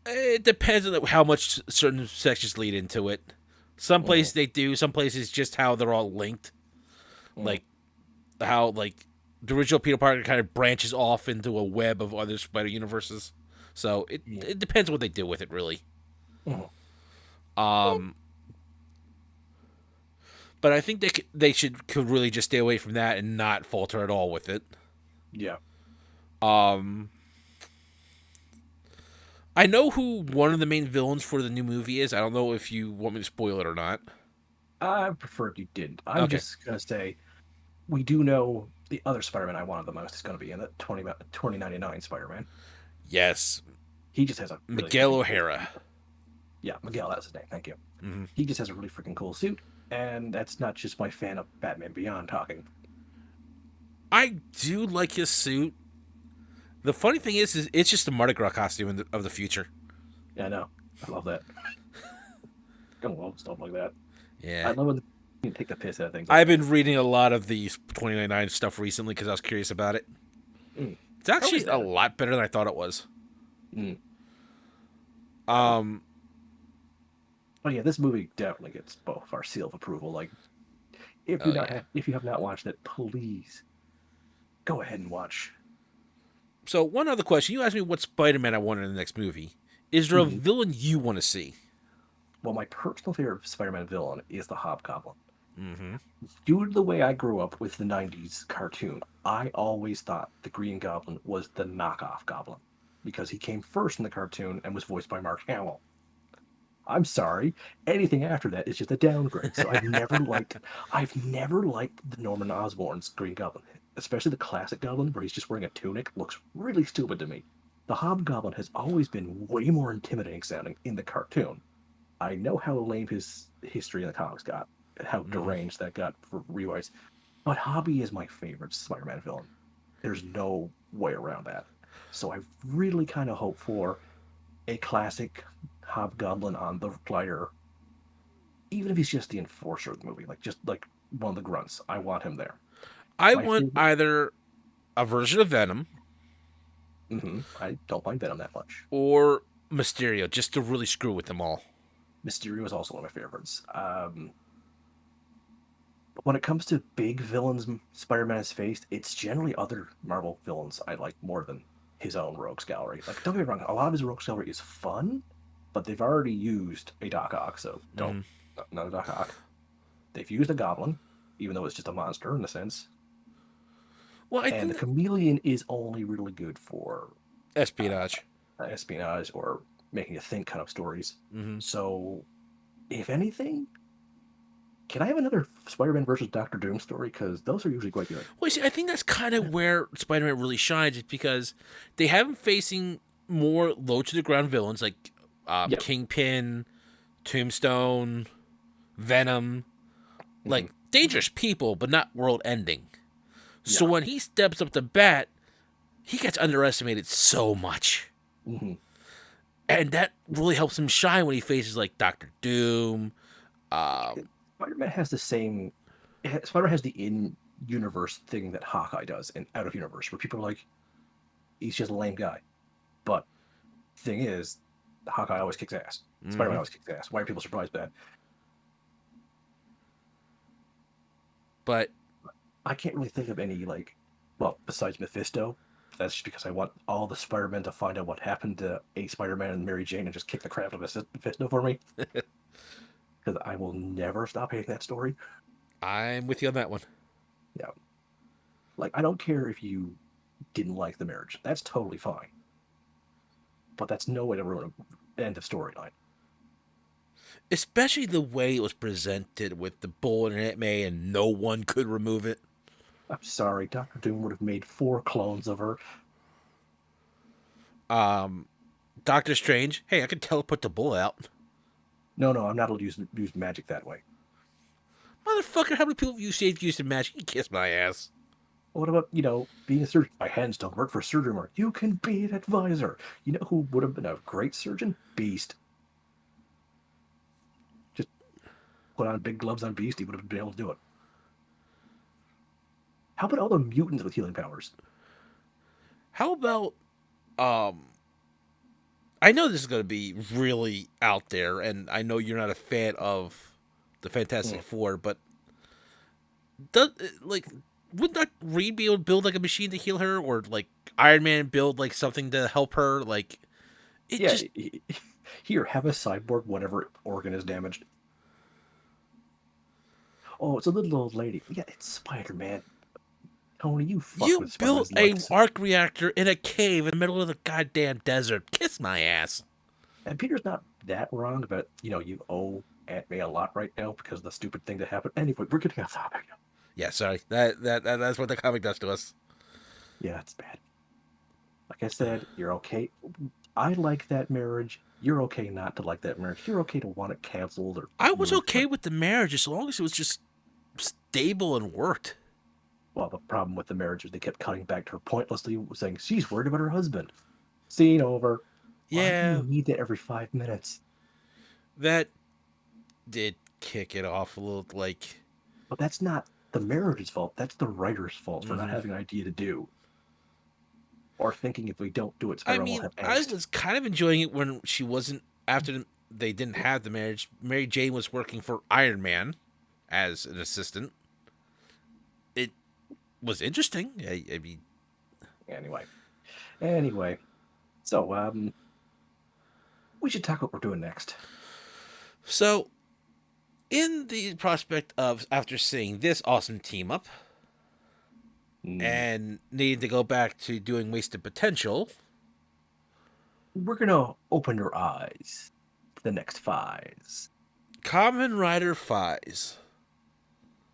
It depends on how much certain sections lead into it. Some Mm, places they do. Some places just how they're all linked. mm, Like how the original Peter Parker kind of branches off into a web of other spider universes. So it yeah. it depends what they do with it, really. Mm, Um, but I think they could really just stay away from that and not falter at all with it. yeah. Um, I know who one of the main villains for the new movie is. I don't know if you want me to spoil it or not. I prefer if you didn't. I'm Okay. just gonna say we do know the other Spider-Man I wanted the most is gonna be in the 2099 Spider-Man. Yes, He just has a really Miguel freaking cool O'Hara. suit. Yeah, Miguel, that's his name. Thank you. Hmm. He just has a really freaking cool suit, and that's not just my fan of Batman Beyond talking. I do like his suit. The funny thing is it's just a Mardi Gras costume of the future. Yeah, I know. I love that. I love stuff like that. I Yeah. love when you take the piss out of things like I've that. been reading a lot of the 2099 stuff recently because I was curious about it. Mm. It's How actually is a that? lot better than I thought it was. Mm. Oh, Um, oh yeah, this movie definitely gets both our seal of approval. Like, oh yeah. if you have not watched it, please go ahead and watch. So one other question: you asked me what Spider-Man I wanted in the next movie. Is there a Mhm. villain you want to see? Well, my personal favorite Spider-Man villain is the Hobgoblin. Mm-hmm. Due to the way I grew up with the '90s cartoon, I always thought the Green Goblin was the knockoff Goblin because he came first in the cartoon and was voiced by Mark Hamill. I'm sorry. Anything after that is just a downgrade. So I've never liked the Norman Osborn's Green Goblin, especially the classic Goblin where he's just wearing a tunic. Looks really stupid to me. The Hobgoblin has always been way more intimidating sounding in the cartoon. I know how lame his history in the comics got, how Mm-hmm. deranged that got for rewrites, but Hobby is my favorite Spider-Man villain. There's no way around that. So I really kind of hope for a classic Hobgoblin on the glider, even if he's just the enforcer of the movie, like just like one of the grunts. I want him there. I My want favorite. either a version of Venom I don't mind Venom that much. or Mysterio, just to really screw with them all. Mysterio is also one of my favorites. But when it comes to big villains Spider-Man has faced, it's generally other Marvel villains I like more than his own Rogues Gallery. Like, don't get me wrong, a lot of his Rogues Gallery is fun, but they've already used a Doc Ock, so don't, Mm-hmm. not a Doc Ock. They've used a Goblin, even though it's just a monster in a sense. Well, I And the think Chameleon is only really good for uh, espionage. espionage or making you think kind of stories. Mm-hmm. So, if anything, can I have another Spider-Man versus Doctor Doom story? Because those are usually quite good. Well, see, I think that's kind of where Spider-Man really shines, is because they have him facing more low to the ground villains like Yep. Kingpin, Tombstone, Venom, Hmm. like dangerous people, but not world ending. So Yeah. when he steps up to bat, he gets underestimated so much. Hmm. And that really helps him shine when he faces like Doctor Doom. Um, Spider-Man has the same. Spider-Man has the in-universe thing that Hawkeye does in out-of-universe, where people are like, he's just a lame guy. But the thing is, Hawkeye always kicks ass. Spider-Man mhm. always kicks ass. Why are people surprised by that? But I can't really think of any like, well, besides Mephisto. That's just because I want all the Spider-Men to find out what happened to a Spider-Man and Mary Jane and just kick the crap out of Mephisto for me. Because I will never stop hating that story. I'm with you on that one. Yeah. Like, I don't care if you didn't like the marriage. That's totally fine. But that's no way to ruin an end of storyline. Especially the way it was presented with the bullet in Aunt May and no one could remove it. I'm sorry, Doctor Doom would have made 4 clones of her. Um, Doctor Strange, hey, I can teleport the bullet out. No, no, I'm not allowed to use magic that way. Motherfucker, how many people have you saved using magic? You kiss my ass. What about, being a surgeon? My hands don't work for surgery work. You can be an advisor. You know who would have been a great surgeon? Beast. Just put on big gloves on Beast, he would have been able to do it. How about all the mutants with healing powers? How about um I know this is going to be really out there, and I know you're not a fan of the Fantastic Mm. Four, but does like would not Reed be able to build like a machine to heal her, or like Iron Man build like something to help her? Like it Yeah, just here, have a cyborg whenever organ is damaged. Oh, it's a little old lady. Yeah, it's Spider-Man. Tony, you fuck you with built Spider-Man's a likes. arc reactor in a cave in the middle of the goddamn desert. Kiss my ass. And Peter's not that wrong, but you owe Aunt May a lot right now because of the stupid thing that happened. Anyway, we're getting off topic. Yeah, sorry. That's what the comic does to us. Yeah, it's bad. Like I said, you're okay. I like that marriage. You're okay not to like that marriage. You're okay to want it canceled or I was moved, okay but with the marriage as long as it was just stable and worked. well, the problem with the marriage is they kept cutting back to her pointlessly, saying she's worried about her husband. Scene over. Why do you Yeah, need that every 5 minutes? that did kick it off a little. Like, But that's not the marriage's fault. That's the writer's fault for not mhm. having an idea to do. Or thinking if we don't do it, I Spider-Man will mean, have I angst. was kind of enjoying it when she wasn't they didn't have the marriage. Mary Jane was working for Iron Man as an assistant. It was interesting. I mean, Anyway. Anyway. So, we should talk what we're doing next. so in the prospect of after seeing this awesome team up Mm, and needing to go back to doing wasted potential, we're gonna open your eyes to the next fives. Kamen Rider Fies.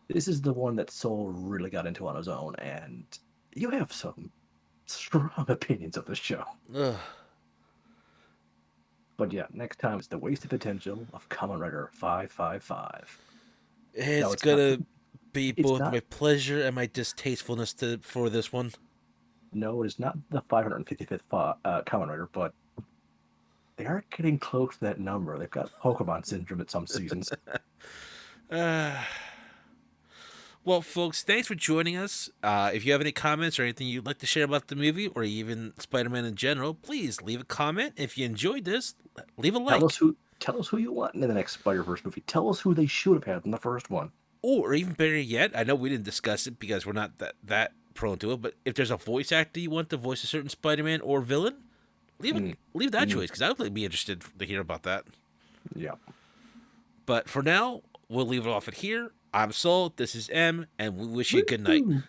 This is the one that Soul really got into on his own, and you have some strong opinions of the show. Ugh. But yeah, next time is the wasted potential of Kamen Rider 555. Now It's it's not gonna be it's both not my pleasure and my distastefulness for this one. no, it is not the 555th Kamen Rider, but they are getting close to that number. They've got Pokemon syndrome at some seasons. Uh, well, folks, thanks for joining us. If you have any comments or anything you'd like to share about the movie or even Spider-Man in general, please leave a comment. If you enjoyed this, leave a Tell us like. who you want in the next Spider-Verse movie. Tell us who they should have had in the first one. Or even better yet, I know we didn't discuss it because we're not that prone to it, but if there's a voice actor you want to voice a certain Spider-Man or villain, Mm, leave that mm, choice because I would be interested to hear about that. yeah. But for now, we'll leave it off at here. I'm Soul, this is M, and we wish you good night. Woo!